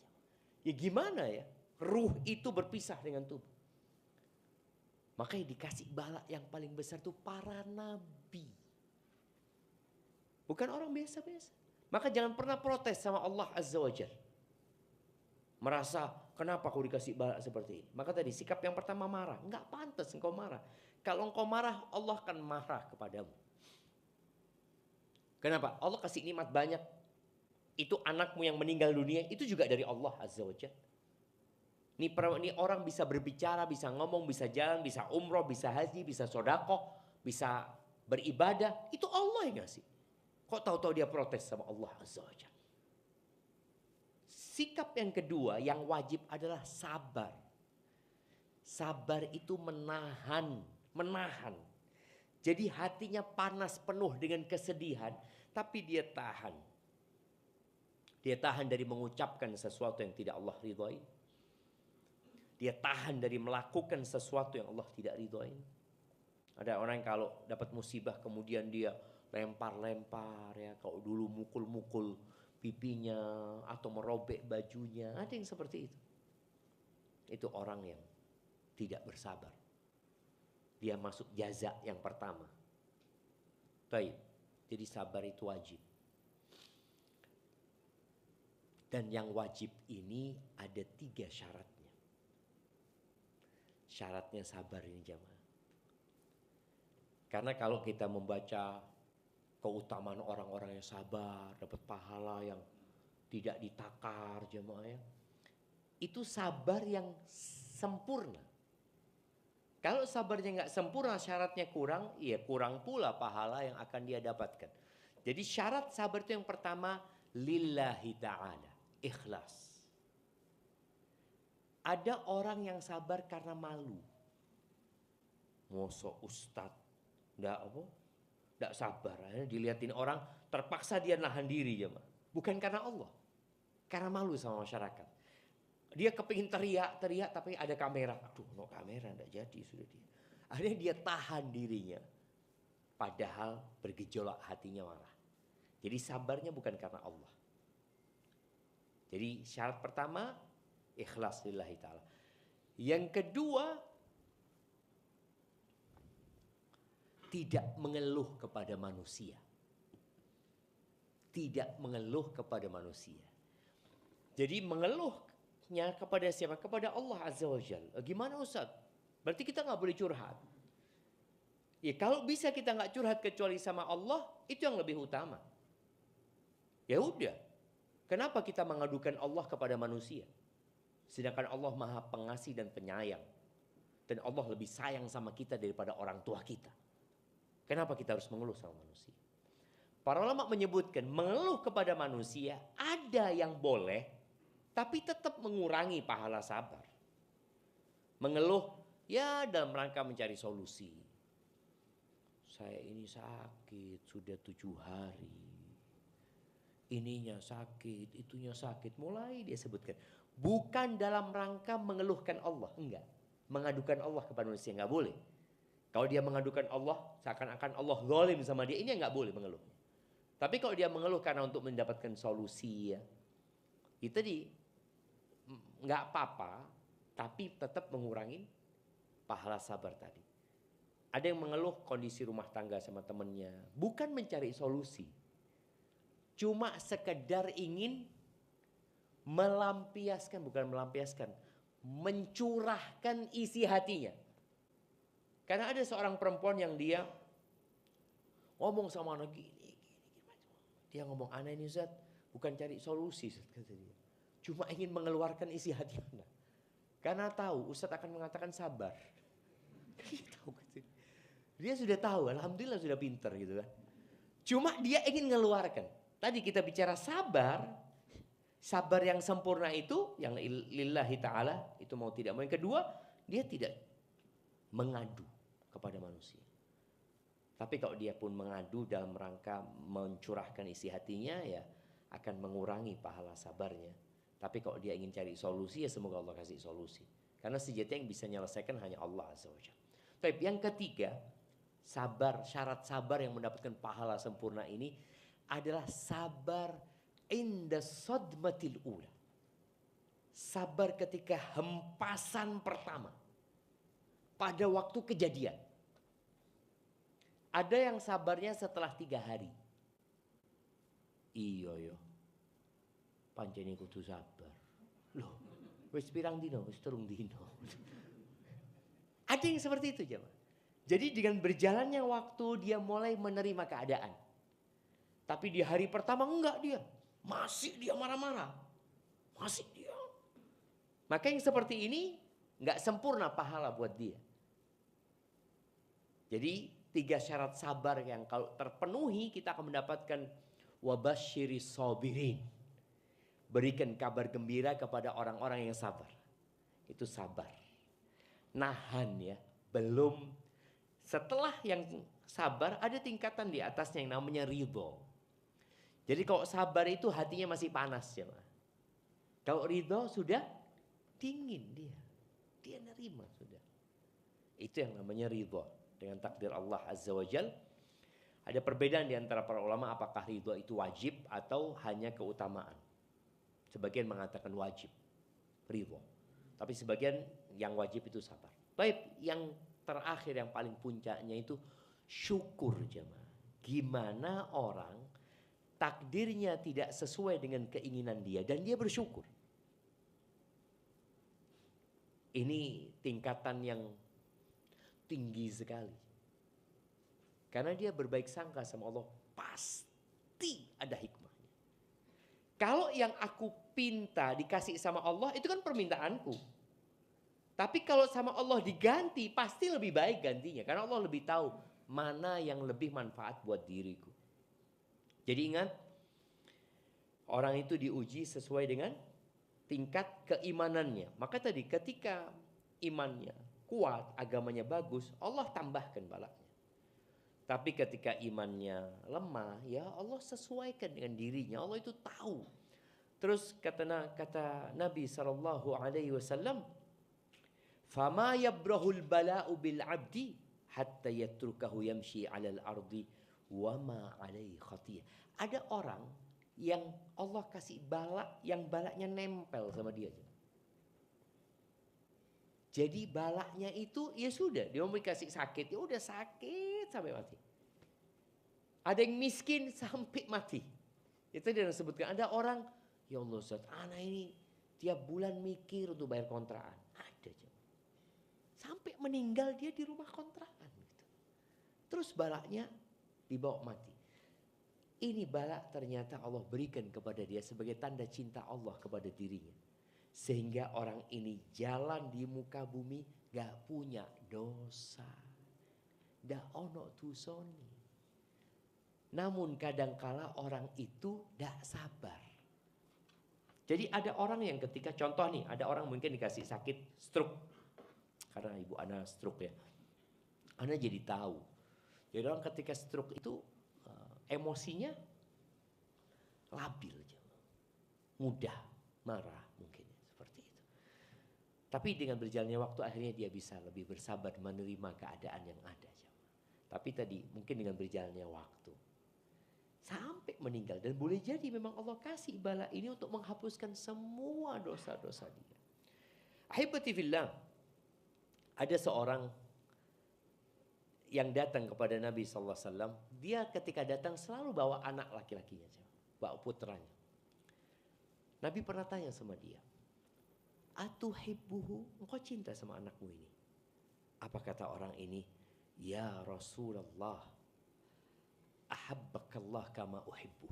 Ya gimana ya? Ruh itu berpisah dengan tubuh. Makanya dikasih bala yang paling besar itu para nabi. Bukan orang biasa-biasa. Maka jangan pernah protes sama Allah Azza wa Jalla. Merasa kenapa aku dikasih bala seperti ini. Maka tadi sikap yang pertama marah. Enggak pantas engkau marah. Kalau engkau marah Allah akan marah kepadamu. Kenapa? Allah kasih nikmat banyak. Itu anakmu yang meninggal dunia. Itu juga dari Allah Azza wa Jalla. Ini orang bisa berbicara, bisa ngomong, bisa jalan, bisa umroh, bisa haji, bisa sodakoh, bisa beribadah. Itu Allah yang ngasih. Kok tahu-tahu dia protes sama Allah Azza wa Jalla. Sikap yang kedua yang wajib adalah sabar. Sabar itu menahan. Jadi hatinya panas penuh dengan kesedihan, tapi dia tahan. Dia tahan dari mengucapkan sesuatu yang tidak Allah ridhoi. Dia tahan dari melakukan sesuatu yang Allah tidak ridhoi. Ada orang yang kalau dapat musibah kemudian dia lempar-lempar ya, kalau dulu mukul-mukul pipinya atau merobek bajunya, ada yang seperti itu. Itu orang yang tidak bersabar. Dia masuk jaza yang pertama. Baik, jadi sabar itu wajib. Dan yang wajib ini ada 3 syaratnya. Syaratnya sabar ini jamaah. Karena kalau kita membaca keutamaan orang-orang yang sabar, dapat pahala yang tidak ditakar jemaah ya. Itu sabar yang sempurna. Kalau sabarnya nggak sempurna, syaratnya kurang, ya kurang pula pahala yang akan dia dapatkan. Jadi syarat sabar itu yang pertama, lillahi ta'ala, ikhlas. Ada orang yang sabar karena malu. Mosok ustadz, nggak sabar, dilihatin orang, terpaksa dia nahan diri ya, bukan karena Allah, karena malu sama masyarakat. Dia kepingin teriak tapi ada kamera, aduh no kamera nggak jadi sudah dia. Akhirnya dia tahan dirinya, padahal bergejolak hatinya marah. Jadi sabarnya bukan karena Allah. Jadi syarat pertama Ikhlas lillahi ta'ala. Yang kedua, tidak mengeluh kepada manusia. Tidak mengeluh kepada manusia. Jadi mengeluhnya kepada siapa? Kepada Allah Azza wa Jalla. Gimana Ustaz? Berarti kita nggak boleh curhat. Ya kalau bisa kita nggak curhat kecuali sama Allah, itu yang lebih utama. Ya udah. Kenapa kita mengadukan Allah kepada manusia? Sedangkan Allah Maha Pengasih dan Penyayang. Dan Allah lebih sayang sama kita daripada orang tua kita. Kenapa kita harus mengeluh sama manusia? Para ulama menyebutkan mengeluh kepada manusia ada yang boleh, tapi tetap mengurangi pahala sabar. Mengeluh ya dalam rangka mencari solusi. Saya ini sakit sudah 7 hari. Ininya sakit, itunya sakit. Mulai dia sebutkan. Bukan dalam rangka mengeluhkan Allah. Enggak. Mengadukan Allah kepada manusia. Enggak boleh. Kalau dia mengadukan Allah, seakan-akan Allah zalim sama dia. Ini enggak boleh mengeluh. Tapi kalau dia mengeluh karena untuk mendapatkan solusi ya. Itu enggak apa-apa. Tapi tetap mengurangi pahala sabar tadi. Ada yang mengeluh kondisi rumah tangga sama temannya. Bukan mencari solusi. Cuma sekedar ingin melampiaskan, bukan melampiaskan, mencurahkan isi hatinya. Karena ada seorang perempuan yang dia ngomong sama anak gini. Dia ngomong, anak ini Ustaz, bukan cari solusi Ustaz, kata dia. Cuma ingin mengeluarkan isi hati anak. Karena tahu Ustaz akan mengatakan sabar. Dia tahu, dia sudah tahu, alhamdulillah sudah pinter gitu kan. Cuma dia ingin mengeluarkan. Tadi kita bicara sabar. Sabar yang sempurna itu, yang lillahi ta'ala, itu mau tidak mau. Yang kedua, dia tidak mengadu kepada manusia. Tapi kalau dia pun mengadu dalam rangka mencurahkan isi hatinya, ya akan mengurangi pahala sabarnya. Tapi kalau dia ingin cari solusi, ya semoga Allah kasih solusi. Karena sejatinya yang bisa menyelesaikan hanya Allah Azza wa Jalla. Tapi yang ketiga, sabar, syarat sabar yang mendapatkan pahala sempurna ini adalah sabar inda sadmatil ula. Sabar ketika hempasan pertama. Pada waktu kejadian. Ada yang sabarnya setelah 3 hari. Iya yo. Pancene kudu sabar. Loh, wis pirang dino, wis 3 dino. Ada yang seperti itu jemaah. Jadi dengan berjalannya waktu dia mulai menerima keadaan. Tapi di hari pertama enggak dia. Masih dia marah-marah. Masih dia. Maka yang seperti ini enggak sempurna pahala buat dia. Jadi 3 syarat sabar yang kalau terpenuhi kita akan mendapatkan wabasyiris sabirin. Berikan kabar gembira kepada orang-orang yang sabar. Itu sabar. Nahan ya. Belum. Setelah yang sabar ada tingkatan di atasnya yang namanya ridho. Jadi kalau sabar itu hatinya masih panas ya. Kalau ridho sudah dingin dia. Dia nerima sudah. Itu yang namanya ridho. Dengan takdir Allah Azza wa Jal. Ada perbedaan di antara para ulama apakah ridho itu wajib atau hanya keutamaan. Sebagian mengatakan wajib. Ridho. Tapi sebagian yang wajib itu sabar. Baik, yang terakhir yang paling puncaknya itu syukur jemaah. Gimana orang takdirnya tidak sesuai dengan keinginan dia dan dia bersyukur. Ini tingkatan yang tinggi sekali. Karena dia berbaik sangka sama Allah, pasti ada hikmahnya. Kalau yang aku pinta dikasih sama Allah, itu kan permintaanku. Tapi kalau sama Allah diganti, pasti lebih baik gantinya. Karena Allah lebih tahu mana yang lebih manfaat buat diriku. Jadi ingat, orang itu diuji sesuai dengan tingkat keimanannya. Maka tadi ketika imannya kuat, agamanya bagus, Allah tambahkan balanya. Tapi ketika imannya lemah, ya Allah sesuaikan dengan dirinya. Allah itu tahu. Terus kata Nabi SAW, "Fama yabrahul bala'u bil 'abdi hatta yatrukahu yamshi 'alal ardi wa ma 'alaihi khatiyah." Ada orang yang Allah kasih bala, yang balanya nempel sama dia. Jadi balaknya itu ya sudah, dia mau dikasih sakit, ya udah sakit sampai mati. Ada yang miskin sampai mati. Itu dia sebutkan, ada orang, ya Allah Ustaz, anak ini tiap bulan mikir untuk bayar kontrakan. Ada aja. Sampai meninggal dia di rumah kontrakan. Gitu. Terus balaknya dibawa mati. Ini balak ternyata Allah berikan kepada dia sebagai tanda cinta Allah kepada dirinya. Sehingga orang ini jalan di muka bumi gak punya dosa. Gak ono tusoni. Namun kadangkala orang itu gak sabar. Jadi ada orang yang ketika contoh nih, ada orang mungkin dikasih sakit stroke. Karena ibu Ana stroke ya. Ana jadi tahu. Jadi orang ketika stroke itu emosinya labil. Mudah marah mungkin. Seperti itu. Tapi dengan berjalannya waktu akhirnya dia bisa lebih bersabar menerima keadaan yang ada. Tapi tadi mungkin dengan berjalannya waktu. Sampai meninggal. Dan boleh jadi memang Allah kasih bala ini untuk menghapuskan semua dosa-dosa dia. Ahibati fillah. Ada seorang yang datang kepada Nabi SAW. Dia ketika datang selalu bawa anak laki-lakinya. Bawa putranya. Nabi pernah tanya sama dia. Atuhibbuhu, engkau cinta sama anakmu ini? Apa kata orang ini? Ya Rasulullah, ahabbakallah kama uhibbu.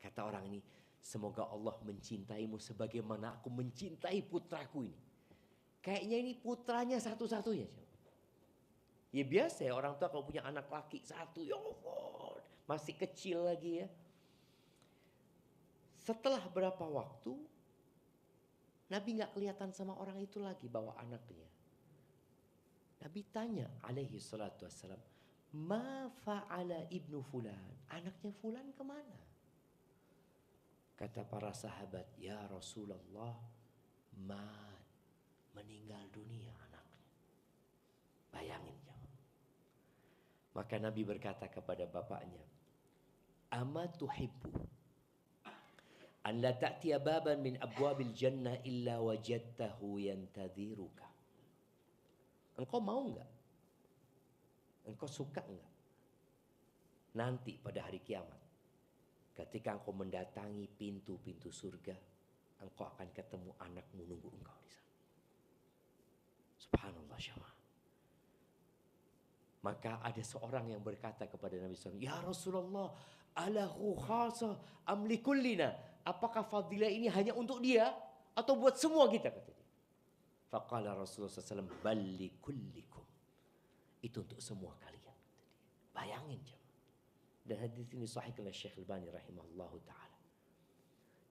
Kata orang ini, semoga Allah mencintaimu sebagaimana aku mencintai putraku ini. Kayaknya ini putranya satu-satunya. Ya biasa ya orang tua kalau punya anak laki satu, ya Allah, masih kecil lagi ya. Setelah berapa waktu, Nabi gak kelihatan sama orang itu lagi bawa anaknya. Nabi tanya alaihi salatu wassalam, ma fa'ala ibnu fulan, anaknya fulan kemana? Kata para sahabat, ya Rasulullah, meninggal dunia anaknya. Bayangin jangan. Maka Nabi berkata kepada bapaknya, ama tuhibbu an la ta'tiya baban min abwabil jannah illa wajadtahu yantadhiruka. Engkau mau enggak? Engkau suka enggak? Nanti pada hari kiamat, ketika engkau mendatangi pintu-pintu surga, engkau akan ketemu anakmu nunggu engkau di sana. Subhanallah syama. Maka ada seorang yang berkata kepada Nabi SAW, ya Rasulullah, alahu khasa amlikullina. Apakah fadilah ini hanya untuk dia atau buat semua kita, kata dia. Faqala Rasulullah SAW, bali kullikum. Itu untuk semua kalian, kata dia. Bayangin jemaah. Dan hadis ini sahih oleh Syekh Albani rahimahullahu taala.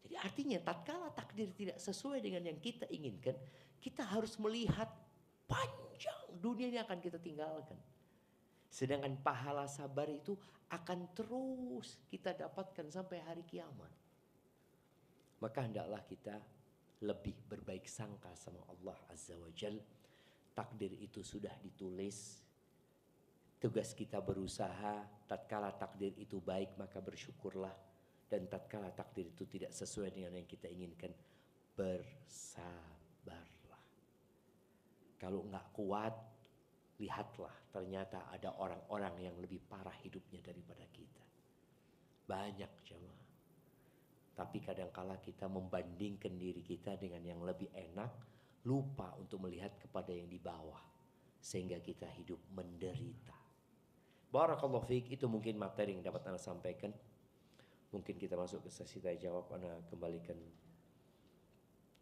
Jadi artinya tatkala takdir tidak sesuai dengan yang kita inginkan, kita harus melihat panjang dunia ini akan kita tinggalkan. Sedangkan pahala sabar itu akan terus kita dapatkan sampai hari kiamat. Maka hendaklah kita lebih berbaik sangka sama Allah Azza wa Jal. Takdir itu sudah ditulis. Tugas kita berusaha. Tatkala takdir itu baik maka bersyukurlah. Dan tatkala takdir itu tidak sesuai dengan yang kita inginkan, bersabarlah. Kalau enggak kuat, lihatlah ternyata ada orang-orang yang lebih parah hidupnya daripada kita. Banyak jemaah. Tapi kadangkala kita membandingkan diri kita dengan yang lebih enak, lupa untuk melihat kepada yang di bawah, sehingga kita hidup menderita. Barakallahu fiik, itu mungkin materi yang dapat Anda sampaikan. Mungkin kita masuk ke sesi tanya jawab. Anda kembalikan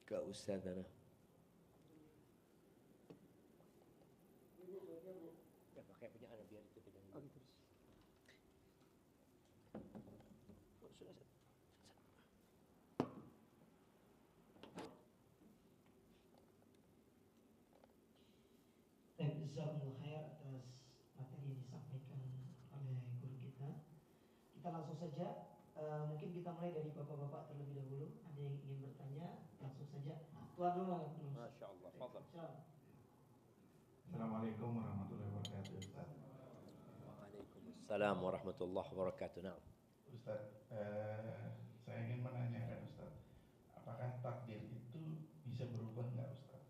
ke Ustaz Ana. Ya pakai punya Anda biar itu pegang. Oh gitu. Sudah. Jazakumullah khair atas materi yang disampaikan oleh guru kita. Kita langsung saja, mungkin kita mulai dari bapak-bapak terlebih dahulu. Ada yang ingin bertanya, langsung saja. Tuan rumah. Masya Allah. Fadal. Assalamualaikum warahmatullahi wabarakatuh, Ustaz. Waalaikumsalam warahmatullahi wabarakatuh. Nah. Ustaz, saya ingin menanyakan Ustaz, apakah takdir itu bisa berubah nggak Ustaz?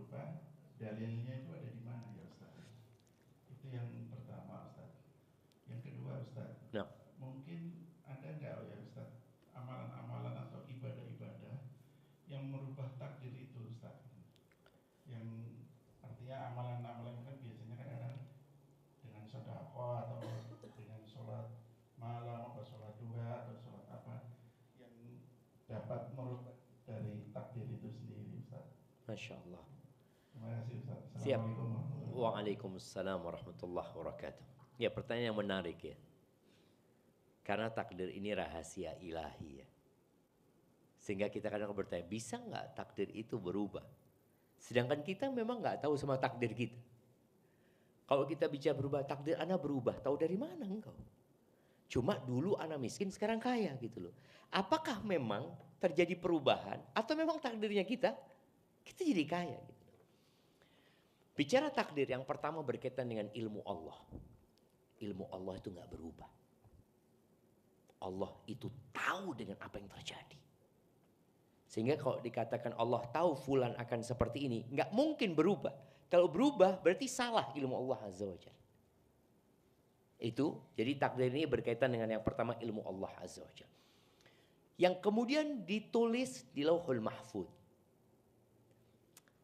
berubah, dalilnya itu ada di mana ya Ustaz? Itu yang pertama Ustaz. Yang kedua Ustaz, Nah. mungkin ada nggak ya Ustaz amalan-amalan atau ibadah-ibadah yang merubah takdir itu Ustaz? Yang artinya amalan-amalan kan biasanya kan ada dengan sedekah atau dengan sholat malam atau sholat duha atau sholat apa yang dapat merubah dari takdir itu sendiri Ustaz. Masya Allah. Terima kasih Ustaz. Siap. Assalamualaikum warahmatullahi wabarakatuh. Waalaikumsalam warahmatullahi wabarakatuh. Ya, pertanyaan yang menarik ya. Karena takdir ini rahasia ilahi ya. Sehingga kita kadang bertanya, bisa nggak takdir itu berubah? Sedangkan kita memang nggak tahu sama takdir kita. Kalau kita bicara berubah, takdir ana berubah, tahu dari mana engkau? Cuma dulu ana miskin, sekarang kaya gitu loh. Apakah memang terjadi perubahan atau memang takdirnya kita jadi kaya gitu. Bicara takdir yang pertama berkaitan dengan ilmu Allah. Ilmu Allah itu nggak berubah. Allah itu tahu dengan apa yang terjadi. Sehingga kalau dikatakan Allah tahu fulan akan seperti ini, nggak mungkin berubah. Kalau berubah berarti salah ilmu Allah Azza wa Jalla. Itu, jadi takdir ini berkaitan dengan yang pertama ilmu Allah Azza wa Jalla. Yang kemudian ditulis di Lauhul Mahfuz.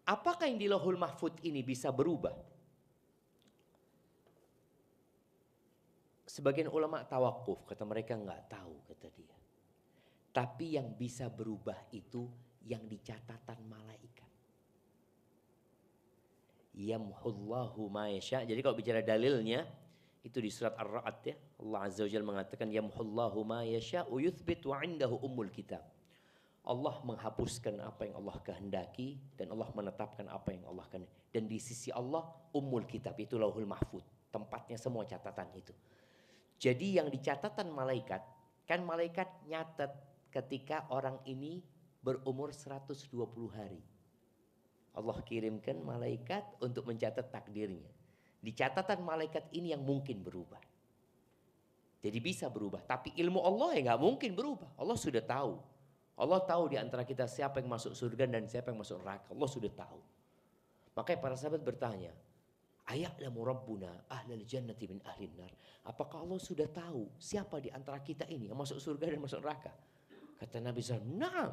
Apakah yang di Lauhul Mahfuz ini bisa berubah? Sebagian ulama tawakuf, kata mereka nggak tahu, kata dia. Tapi yang bisa berubah itu yang di catatan malaikat. Yamhullahu ma yasha. Jadi kalau bicara dalilnya, itu di surat Ar-Ra'd ya. Allah Azza wa Jalla mengatakan yamhullahu ma yasha yuthbit wa indahu ummul kitab. Allah menghapuskan apa yang Allah kehendaki dan Allah menetapkan apa yang Allah kehendaki. Dan di sisi Allah ummul kitab, itu Lauhul Mahfuz, tempatnya semua catatan itu. Jadi yang di catatan malaikat, kan malaikat nyatet ketika orang ini berumur 120 hari. Allah kirimkan malaikat untuk mencatat takdirnya. Di catatan malaikat ini yang mungkin berubah. Jadi bisa berubah. Tapi ilmu Allah ya nggak mungkin berubah. Allah sudah tahu. Allah tahu di antara kita siapa yang masuk surga dan siapa yang masuk neraka. Allah sudah tahu. Makanya para sahabat bertanya, aya'lamu rabbuna ahlal jannati min ahlin nar. Apakah Allah sudah tahu siapa di antara kita ini yang masuk surga dan masuk neraka? Kata Nabi SAW, nah,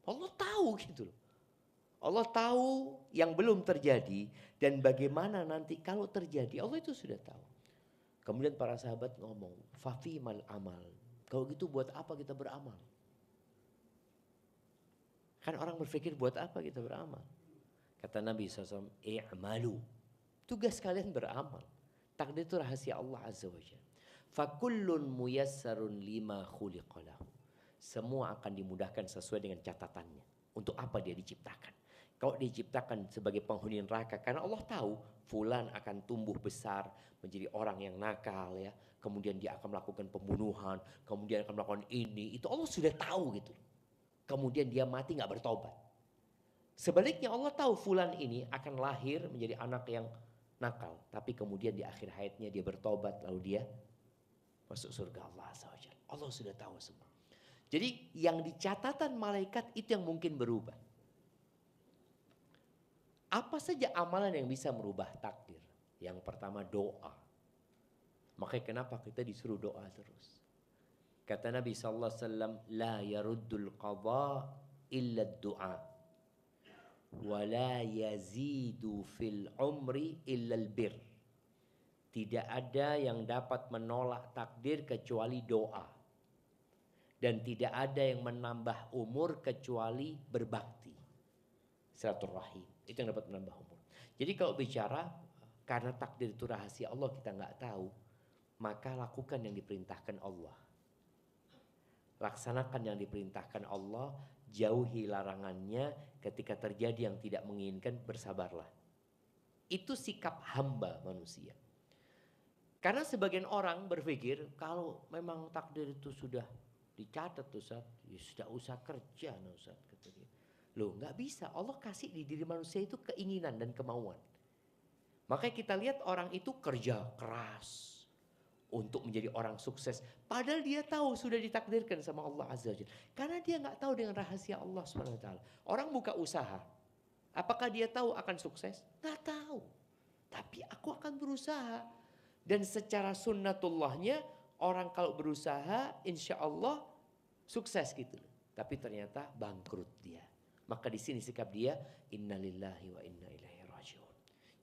Allah tahu gitu loh. Allah tahu yang belum terjadi dan bagaimana nanti kalau terjadi, Allah itu sudah tahu. Kemudian para sahabat ngomong, fafimal amal. Kalau gitu buat apa kita beramal? Kan orang berpikir buat apa kita beramal? Kata Nabi SAW, i'malu. Tugas kalian beramal. Takdir itu rahasia Allah Azza wa Jalla. Fakullun muyassarun lima khuliqalahu. Semua akan dimudahkan sesuai dengan catatannya. Untuk apa dia diciptakan? Kalau diciptakan sebagai penghuni neraka, karena Allah tahu fulan akan tumbuh besar menjadi orang yang nakal ya. Kemudian dia akan melakukan pembunuhan, kemudian akan melakukan ini, itu Allah sudah tahu gitu. Kemudian dia mati nggak bertobat. Sebaliknya Allah tahu fulan ini akan lahir menjadi anak yang nakal, tapi kemudian di akhir hayatnya dia bertobat lalu dia masuk surga Allah Azza wa Jalla. Allah sudah tahu semua. Jadi yang di catatan malaikat itu yang mungkin berubah. Apa saja amalan yang bisa merubah takdir? Yang pertama doa. Makanya kenapa kita disuruh doa terus? Kata Nabi SAW, la yaruddul qadha illa du'a. Wa la yazidu fil umri illa albir. Tidak ada yang dapat menolak takdir kecuali doa. Dan tidak ada yang menambah umur kecuali berbakti. Silaturahim. Itu yang dapat menambah umur. Jadi kalau bicara karena takdir itu rahasia Allah kita nggak tahu, maka lakukan yang diperintahkan Allah. Laksanakan yang diperintahkan Allah, jauhi larangannya. Ketika terjadi yang tidak menginginkan, bersabarlah. Itu sikap hamba manusia. Karena sebagian orang berpikir kalau memang takdir itu sudah dicatat Ustaz, ya sudah usah kerja Ustaz, kata dia. Loh nggak bisa, Allah kasih di diri manusia itu keinginan dan kemauan. Makanya kita lihat orang itu kerja keras untuk menjadi orang sukses. Padahal dia tahu sudah ditakdirkan sama Allah Azza wa Jalla. Karena dia nggak tahu dengan rahasia Allah SWT. Orang buka usaha, Apakah dia tahu akan sukses? Nggak tahu. Tapi aku akan berusaha. Dan secara sunnatullahnya orang kalau berusaha insya Allah sukses gitu. Tapi ternyata bangkrut dia. Maka di sini sikap dia innalillahi wa inna ilaihi rajiun.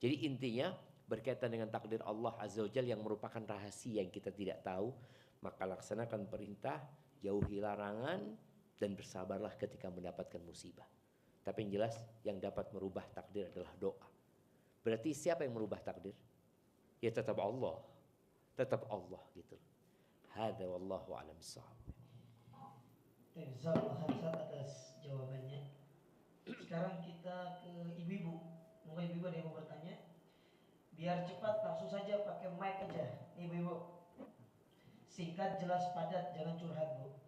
Jadi intinya berkaitan dengan takdir Allah Azza wa Jalla yang merupakan rahasia yang kita tidak tahu, maka laksanakan perintah, jauhi larangan, dan bersabarlah ketika mendapatkan musibah. Tapi yang jelas yang dapat merubah takdir adalah doa. Berarti siapa yang merubah takdir? Ya tetap Allah. Tetap Allah gitu. Hadza wallahu a'lam bissawab. Jazakallah Ustaz atas jawabannya. Sekarang kita ke ibu-ibu. Mungkin ibu-ibu ada yang mau bertanya. Biar cepat langsung saja pakai mic aja. Ibu-ibu. Singkat, jelas, padat, jangan curhat, Bu.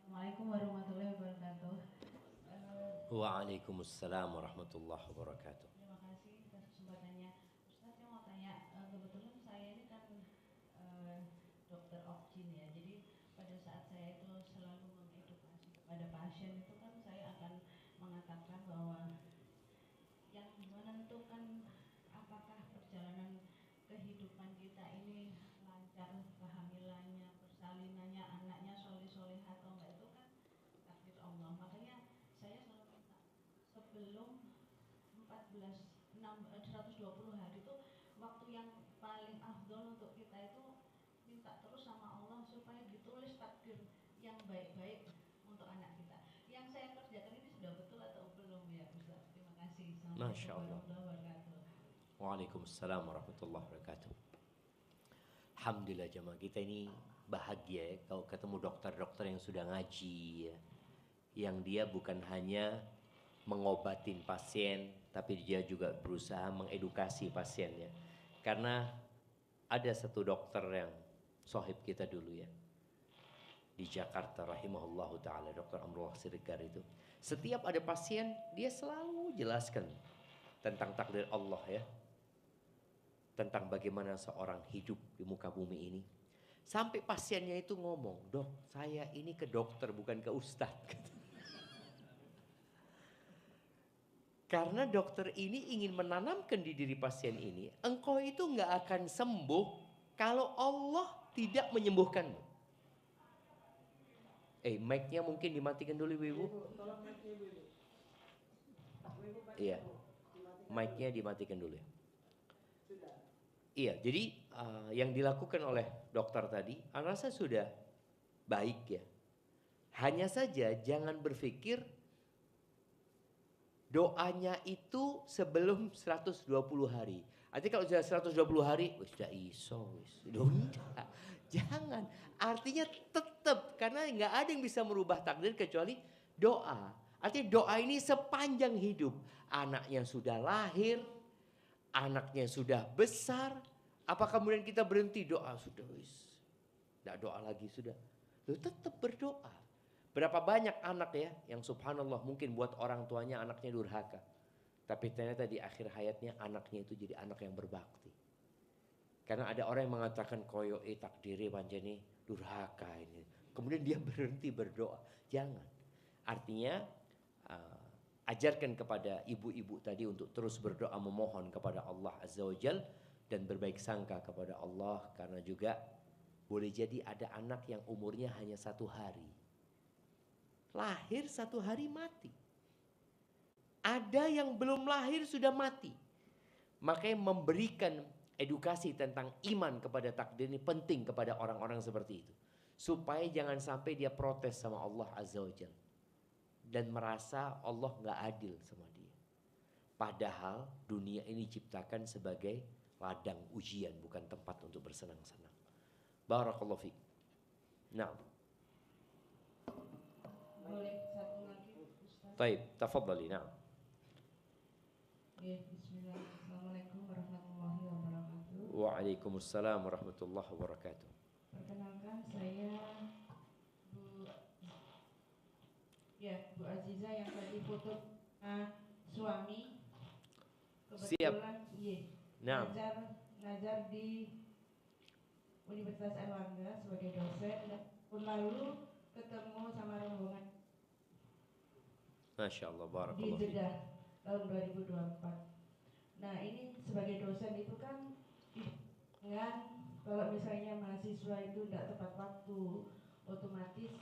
Assalamualaikum warahmatullahi wabarakatuh. Waalaikumsalam warahmatullahi wabarakatuh. Terima kasih atas kesempatannya. Ustaz, saya mau tanya, kebetulan saya ini kan dokter opjin ya. Jadi pada saat saya itu selalu mengedukasi kepada pasien itu kan saya akan mengatakan bahwa yang menentukan apakah perjalanan kehidupan kita ini lancar, kehamilannya, persalinannya, anaknya soleh-soleh atau enggak itu kan takdir Allah. Makanya saya selalu minta sebelum 120 hari itu waktu yang paling afdol untuk kita itu minta terus sama Allah supaya ditulis takdir yang baik-baik untuk anak kita. Yang saya kerjakan ini sudah betul atau belum ya Ustaz? Terima kasih. Masya Assalamualaikum Allah. warahmatullahi wabarakatuh. Waalaikumsalam warahmatullahi wabarakatuh. Alhamdulillah jemaah kita ini bahagia ya kalau ketemu dokter-dokter yang sudah ngaji ya. Yang dia bukan hanya mengobatin pasien tapi dia juga berusaha mengedukasi pasiennya. Karena ada satu dokter yang sohib kita dulu ya di Jakarta rahimahullahu ta'ala, Dr. Amrullah Siregar itu. Setiap ada pasien dia selalu jelaskan tentang takdir Allah ya. Tentang bagaimana seorang hidup di muka bumi ini. Sampai pasiennya itu ngomong, "Dok, saya ini ke dokter bukan ke ustadz." Karena dokter ini ingin menanamkan di diri pasien ini, engkau itu nggak akan sembuh kalau Allah tidak menyembuhkanmu. Mic-nya mungkin dimatikan dulu Ibu. Iya, mic-nya dimatikan dulu ya. Iya, jadi yang dilakukan oleh dokter tadi, saya rasa sudah baik ya. Hanya saja jangan berpikir doanya itu sebelum 120 hari. Artinya kalau sudah 120 hari, sudah iso, enggak. Jangan. Artinya tetap, karena nggak ada yang bisa merubah takdir kecuali doa. Artinya doa ini sepanjang hidup. Anaknya sudah lahir, anaknya sudah besar. Apa kemudian kita berhenti doa? Sudah wis. Tidak doa lagi sudah. Tetap berdoa. Berapa banyak anak ya yang subhanallah mungkin buat orang tuanya anaknya durhaka. Tapi ternyata di akhir hayatnya anaknya itu jadi anak yang berbakti. Karena ada orang yang mengatakan koyo takdiri panjeni durhaka ini. Kemudian dia berhenti berdoa. Jangan. Artinya ajarkan kepada ibu-ibu tadi untuk terus berdoa memohon kepada Allah Azza wa Jal. Dan berbaik sangka kepada Allah. Karena juga boleh jadi ada anak yang umurnya hanya 1 hari. Lahir 1 hari mati. Ada yang belum lahir sudah mati. Makanya memberikan edukasi tentang iman kepada takdir ini penting kepada orang-orang seperti itu. Supaya jangan sampai dia protes sama Allah Azza wa Jalla. Dan merasa Allah gak adil sama dia. Padahal dunia ini diciptakan sebagai ladang ujian, bukan tempat untuk bersenang-senang. Barakallahu fiik. Nah. Boleh satu lagi Ustaz? Baik, tafadhali. Nah. Bismillah. Assalamualaikum warahmatullahi wabarakatuh. Waalaikumsalam warahmatullahi wabarakatuh. Perkenalkan saya Bu Aziza yang tadi foto suami. Siap. Kebetulan Nah. ngajar di Universitas Airlangga sebagai dosen, dan tahun lalu ketemu sama rombongan Masya Allah, di barakallahu fiik. Jeddah tahun 2024. Nah ini sebagai dosen itu kan dengan kalau misalnya mahasiswa itu tidak tepat waktu, otomatis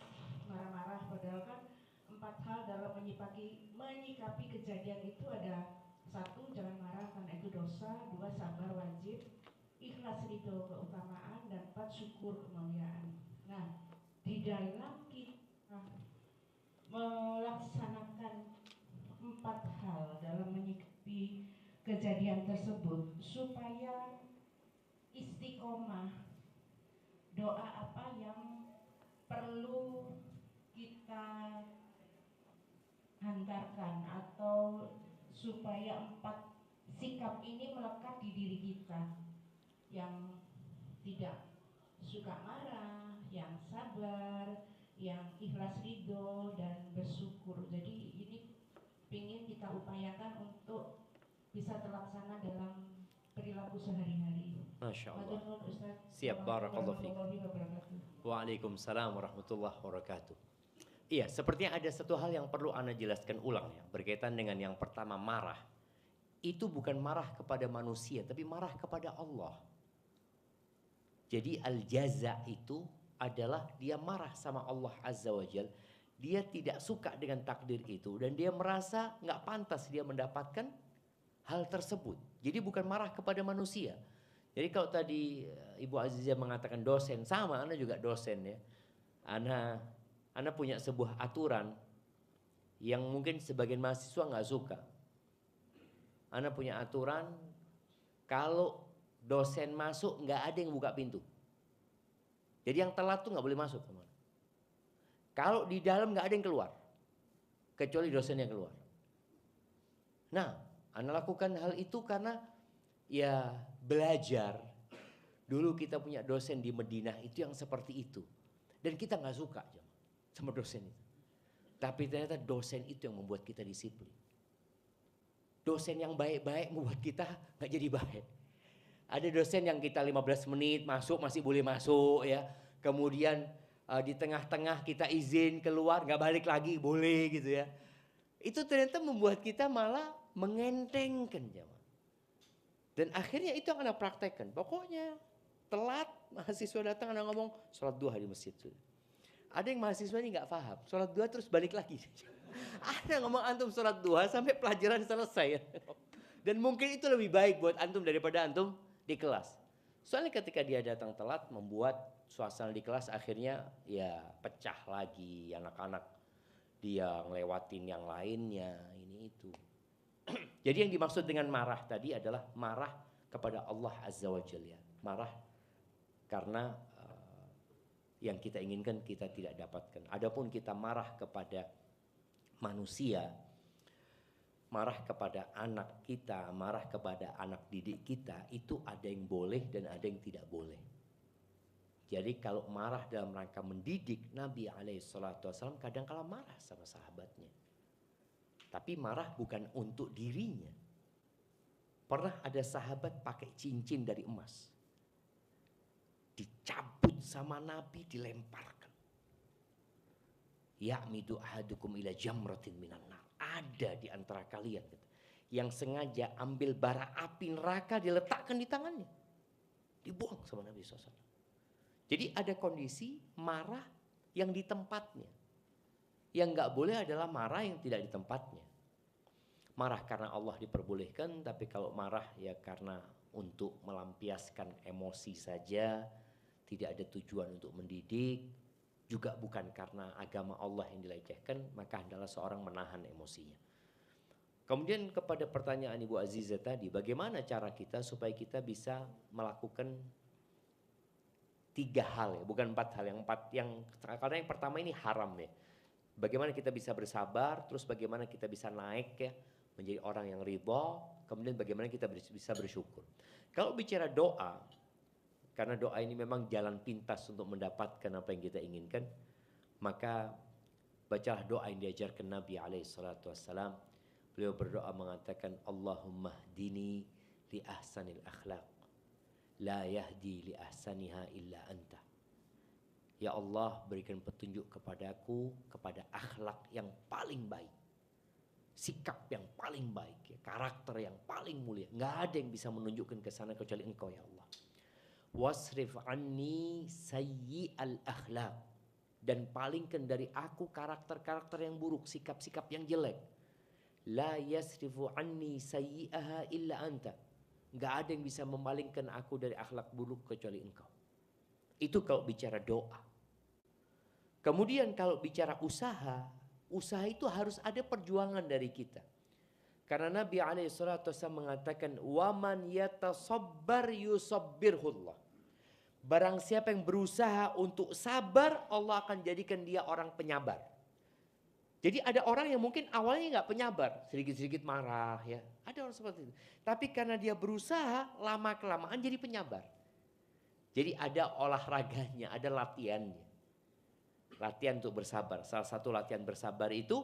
marah-marah. Padahal kan 4 hal dalam menyikapi kejadian itu ada: 1, jangan marah karena itu dosa; 2, sabar wajib; ikhlas ridho keutamaan; dan 4, syukur kemuliaan. Nah, di dalam kita melaksanakan 4 hal dalam menyikapi kejadian tersebut supaya istiqomah, doa apa yang perlu kita hantarkan atau supaya 4 sikap ini melekat di diri kita, yang tidak suka marah, yang sabar, yang ikhlas ridho, dan bersyukur. Jadi ini ingin kita upayakan untuk bisa terlaksana dalam perilaku sehari-hari. Masya Allah. Matur nuwun, Ustaz. Siap, barakallahu fiik. Warahmatullahi wabarakatuh. Waalaikumsalam warahmatullahi wabarakatuh. Iya, sepertinya ada satu hal yang perlu Ana jelaskan ulang ya, berkaitan dengan yang pertama, marah. Itu bukan marah kepada manusia, tapi marah kepada Allah. Jadi al-jaza itu adalah dia marah sama Allah Azza wa Jal. Dia tidak suka dengan takdir itu dan dia merasa nggak pantas dia mendapatkan hal tersebut. Jadi bukan marah kepada manusia. Jadi kalau tadi Ibu Azizah mengatakan dosen, sama Ana juga dosen ya. Ana punya sebuah aturan yang mungkin sebagian mahasiswa nggak suka. Ana punya aturan kalau dosen masuk nggak ada yang buka pintu. Jadi yang telat tuh nggak boleh masuk. Kalau di dalam nggak ada yang keluar, kecuali dosen yang keluar. Nah, Ana lakukan hal itu karena ya belajar. Dulu kita punya dosen di Madinah itu yang seperti itu. Dan kita nggak suka sama dosen itu. Tapi ternyata dosen itu yang membuat kita disiplin. Dosen yang baik-baik membuat kita nggak jadi baik. Ada dosen yang kita 15 menit masuk masih boleh masuk ya. Kemudian di tengah-tengah kita izin keluar nggak balik lagi boleh gitu ya. Itu ternyata membuat kita malah mengentengkan jemaah. Dan akhirnya itu yang Anda praktekkan. Pokoknya telat mahasiswa datang Anda ngomong sholat duha di masjid. Ada yang mahasiswanya nggak paham, sholat duha terus balik lagi. Ada ngomong antum sholat duha sampai pelajaran selesai. Dan mungkin itu lebih baik buat antum daripada antum di kelas. Soalnya ketika dia datang telat membuat suasana di kelas akhirnya ya pecah lagi anak-anak. Dia ngelewatin yang lainnya, ini itu. Jadi yang dimaksud dengan marah tadi adalah marah kepada Allah Azza wa Jalla. Marah karena yang kita inginkan kita tidak dapatkan. Adapun kita marah kepada manusia, marah kepada anak kita, marah kepada anak didik kita, itu ada yang boleh dan ada yang tidak boleh. Jadi kalau marah dalam rangka mendidik, Nabi SAW kadang kala marah sama sahabatnya. Tapi marah bukan untuk dirinya. Pernah ada sahabat pakai cincin dari emas. Dicabut sama Nabi, dilemparkan. Ya'midu ahadukum ila jamratin minan nar. Ada di antara kalian yang sengaja ambil bara api neraka diletakkan di tangannya. Dibuang sama Nabi SAW. Jadi ada kondisi marah yang di tempatnya. Yang gak boleh adalah marah yang tidak di tempatnya. Marah karena Allah diperbolehkan, tapi kalau marah ya karena untuk melampiaskan emosi saja, tidak ada tujuan untuk mendidik, juga bukan karena agama Allah yang dilecehkan, maka adalah seorang menahan emosinya. Kemudian kepada pertanyaan Ibu Azizah tadi, bagaimana cara kita supaya kita bisa melakukan 3 hal ya, bukan 4 hal. Karena yang pertama ini haram ya. Bagaimana kita bisa bersabar, terus bagaimana kita bisa naik ya, menjadi orang yang ridha, kemudian bagaimana kita bisa bersyukur. Kalau bicara doa, karena doa ini memang jalan pintas untuk mendapatkan apa yang kita inginkan, maka bacalah doa yang diajarkan Nabi SAW. Beliau berdoa mengatakan, Allahumma hdini li ahsanil akhlaq. la yahdi li ahsaniha illa anta. Ya Allah, berikan petunjuk kepadaku kepada akhlak yang paling baik, sikap yang paling baik, ya, karakter yang paling mulia. Nggak ada yang bisa menunjukkan ke sana kecuali Engkau ya Allah. Wasrif anni sayyi'al akhlak, dan palingkan dari aku karakter-karakter yang buruk, sikap-sikap yang jelek. La yasrifu anni sayyi'aha illa anta. Nggak ada yang bisa memalingkan aku dari akhlak buruk kecuali Engkau. Itu kalau bicara doa. Kemudian kalau bicara usaha, usaha itu harus ada perjuangan dari kita. Karena Nabi SAW mengatakan, waman yatasabbar yusabbirhullah. Barang siapa yang berusaha untuk sabar, Allah akan jadikan dia orang penyabar. Jadi ada orang yang mungkin awalnya nggak penyabar, sedikit-sedikit marah ya. Ada orang seperti itu. Tapi karena dia berusaha, lama-kelamaan jadi penyabar. Jadi ada olahraganya, ada latihannya. Latihan untuk bersabar. Salah satu latihan bersabar itu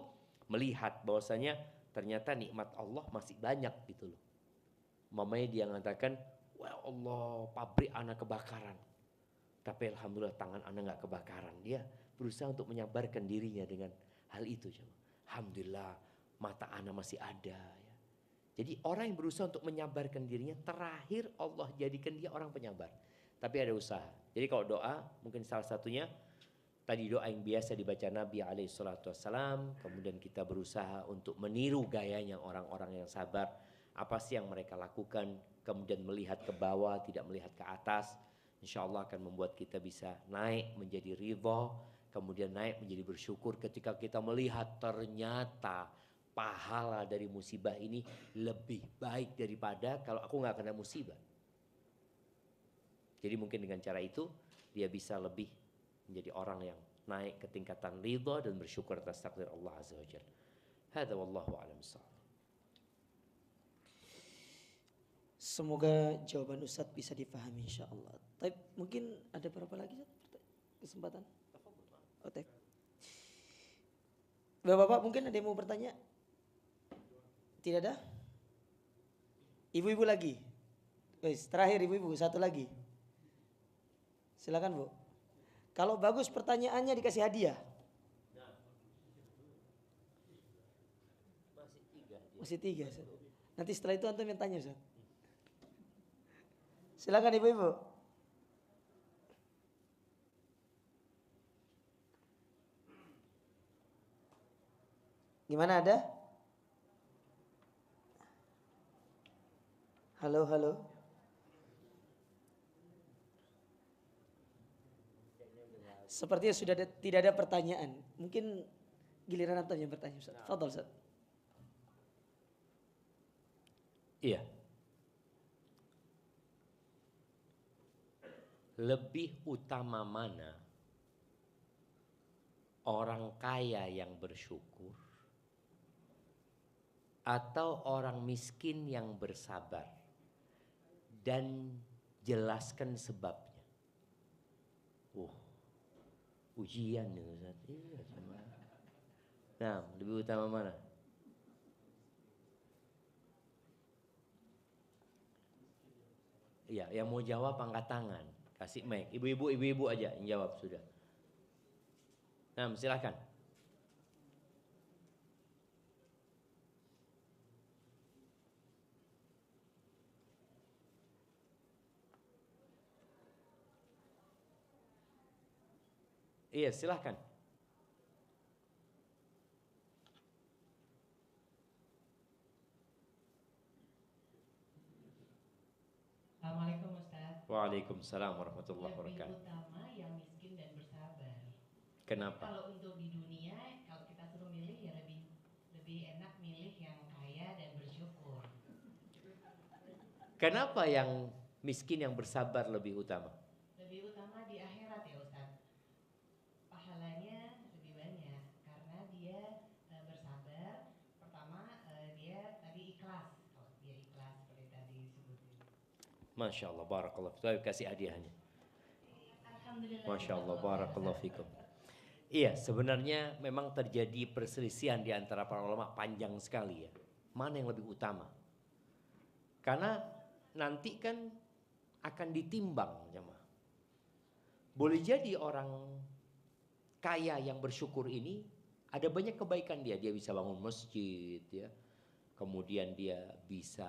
melihat bahwasanya ternyata nikmat Allah masih banyak gitu loh. Mamanya dia mengatakan, wah Allah, pabrik anak kebakaran. Tapi alhamdulillah tangan anak nggak kebakaran. Dia berusaha untuk menyabarkan dirinya dengan hal itu. Alhamdulillah mata anak masih ada. Ya. Jadi orang yang berusaha untuk menyabarkan dirinya, terakhir Allah jadikan dia orang penyabar. Tapi ada usaha. Jadi kalau doa mungkin salah satunya tadi doa yang biasa dibaca Nabi SAW. Kemudian kita berusaha untuk meniru gayanya orang-orang yang sabar. Apa sih yang mereka lakukan. Kemudian melihat ke bawah, tidak melihat ke atas. Insya Allah akan membuat kita bisa naik menjadi ridha. Kemudian naik menjadi bersyukur ketika kita melihat ternyata pahala dari musibah ini lebih baik daripada kalau aku gak kena musibah. Jadi mungkin dengan cara itu dia bisa lebih menjadi orang yang naik ke tingkatan ridha dan bersyukur atas takdir Allah Azza wa Jalla. Hadza wallahu a'lam bissawab. Semoga jawaban Ustadz bisa dipahami insyaallah. Tapi mungkin ada berapa lagi kesempatan? Oh, Bapak-bapak mungkin ada yang mau bertanya? Tidak ada? Ibu-ibu lagi? Wes, terakhir ibu-ibu, satu lagi. Silakan Bu. Kalau bagus pertanyaannya dikasih hadiah. Masih tiga. Nanti setelah itu antum yang tanya Ustaz. Silakan ibu-ibu. Gimana ada? Halo, halo. Sepertinya sudah tidak ada pertanyaan. Mungkin giliran antum yang bertanya Ustaz. Fadhal Ustaz. Iya. Lebih utama mana orang kaya yang bersyukur atau orang miskin yang bersabar? Dan jelaskan sebabnya. Ujian nih Ustaz. Iya, nah, lebih utama mana? Iya, yang mau jawab angkat tangan. Kasih mic. Ibu-ibu aja yang jawab sudah. Nah, silakan. Iya, silakan. Assalamualaikum Ustaz. Waalaikumsalam warahmatullahi wabarakatuh. Lebih utama yang miskin dan bersabar. Kenapa? Kalau untuk di dunia, kalau kita suruh milih ya lebih enak milih yang kaya dan bersyukur. Kenapa yang miskin yang bersabar lebih utama? Lebih utama di akhirat ya Ustaz. Pahalanya lebih banyak karena dia bersabar. Pertama dia tadi ikhlas. Kalau dia ikhlas seperti tadi disebutin. Masya Allah, barakallah. Saya kasih hadiahnya. Alhamdulillah. Masya Allah, barakallah fikum. Iya, sebenarnya memang terjadi perselisihan di antara para ulama panjang sekali ya. Mana yang lebih utama? Karena nanti kan akan ditimbang, jemaah. Boleh jadi orang kaya yang bersyukur ini ada banyak kebaikan dia bisa bangun masjid ya. Kemudian dia bisa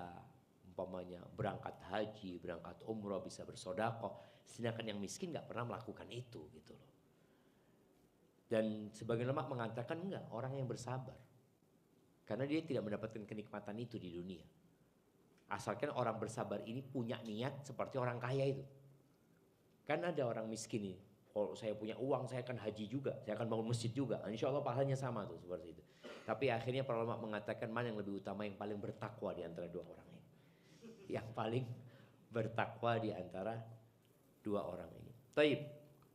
umpamanya berangkat haji, berangkat umroh, bisa bersedekah. Sedangkan yang miskin nggak pernah melakukan itu gitu loh. Dan sebagian ulama mengatakan enggak, orang yang bersabar. Karena dia tidak mendapatkan kenikmatan itu di dunia. Asalkan orang bersabar ini punya niat seperti orang kaya itu. Kan ada orang miskin ini, kalau saya punya uang saya akan haji juga, saya akan bangun masjid juga. Insya Allah pahalanya sama tuh seperti itu. Tapi akhirnya para ulama mengatakan mana yang lebih utama, yang paling bertakwa di antara dua orang ini. Yang paling bertakwa di antara dua orang ini. Taib.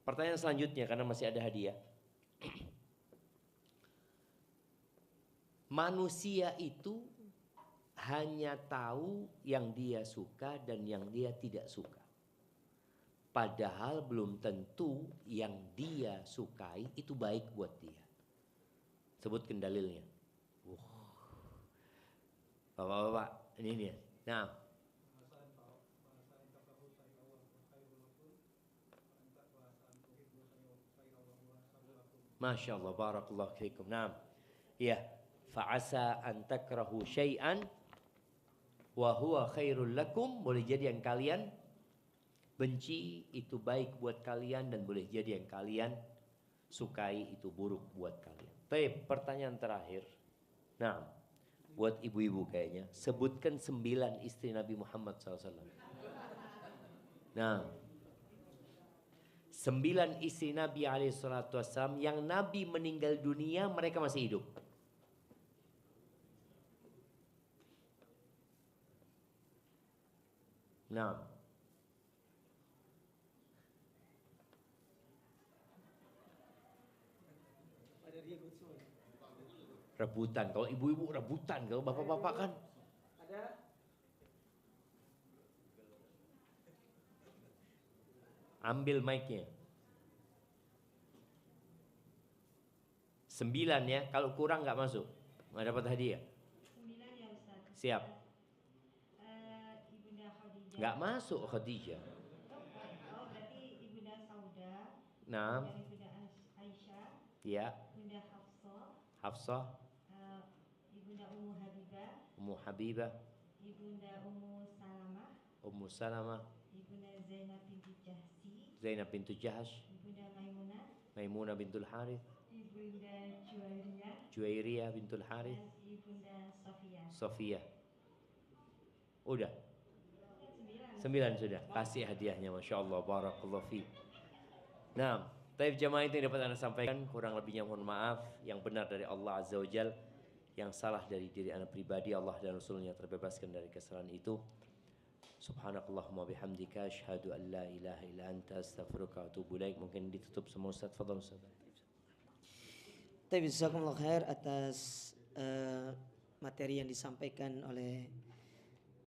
Pertanyaan selanjutnya karena masih ada hadiah. Manusia itu hanya tahu yang dia suka dan yang dia tidak suka. Padahal belum tentu yang dia sukai itu baik buat dia. Sebutkan dalilnya. Bapak-bapak, ini dia. Nah, Masya Allah, barakallahu fiikum. Nah, ya, fa'asa an takrahu syai'an wa huwa khairul lakum. Boleh jadi yang kalian benci itu baik buat kalian dan boleh jadi yang kalian sukai itu buruk buat kalian. Baik, pertanyaan terakhir. Nah, buat ibu-ibu kayaknya, sebutkan 9 istri Nabi Muhammad SAW. Nah, 9 istri Nabi SAW yang Nabi meninggal dunia mereka masih hidup. Nah, rebutan. Kalau ibu-ibu rebutan, kalau bapak-bapak kan Ada ambil mic-nya. 9 ya, kalau kurang nggak masuk, nggak dapat hadiah. 9 ya Ustaz. Siap. Ibunda Khadijah. Nggak masuk Khadijah. Oh, berarti Ibunda Sauda. Nah, Dan Ibunda Aisyah. ya, Ibunda Hafsah. Hafsah, Ibunda Ummu Habibah. Ummu Habibah, Ibunda Ummu Salamah. Ummu Salamah, Ibunda Zainab binti Jahsi. Zainab bintu Jahash, Ibunda Maimunah. Maimunah bintul Harith, Ibunda Juwairiyah. Juwairiyah bintul Harith, Dan Ibunda Sofia. Sofia. Udah. 9. 9 sudah. Kasih hadiahnya, Masya Allah, barakallahu fiik. Nah, taib jamaah itu yang dapat anda sampaikan. Kurang lebihnya mohon maaf. Yang benar dari Allah Azza wa Jal, yang salah dari diri anda pribadi, Allah dan Rasulnya terbebaskan dari kesalahan itu. Subhanakallahumma bihamdika asyhadu an la ilaha illa anta astaghfiruka wa atubu ilaik. Mungkin ditutup semua Ustaz. Fadhal Ustaz. Jazakumullah khair atas materi yang disampaikan oleh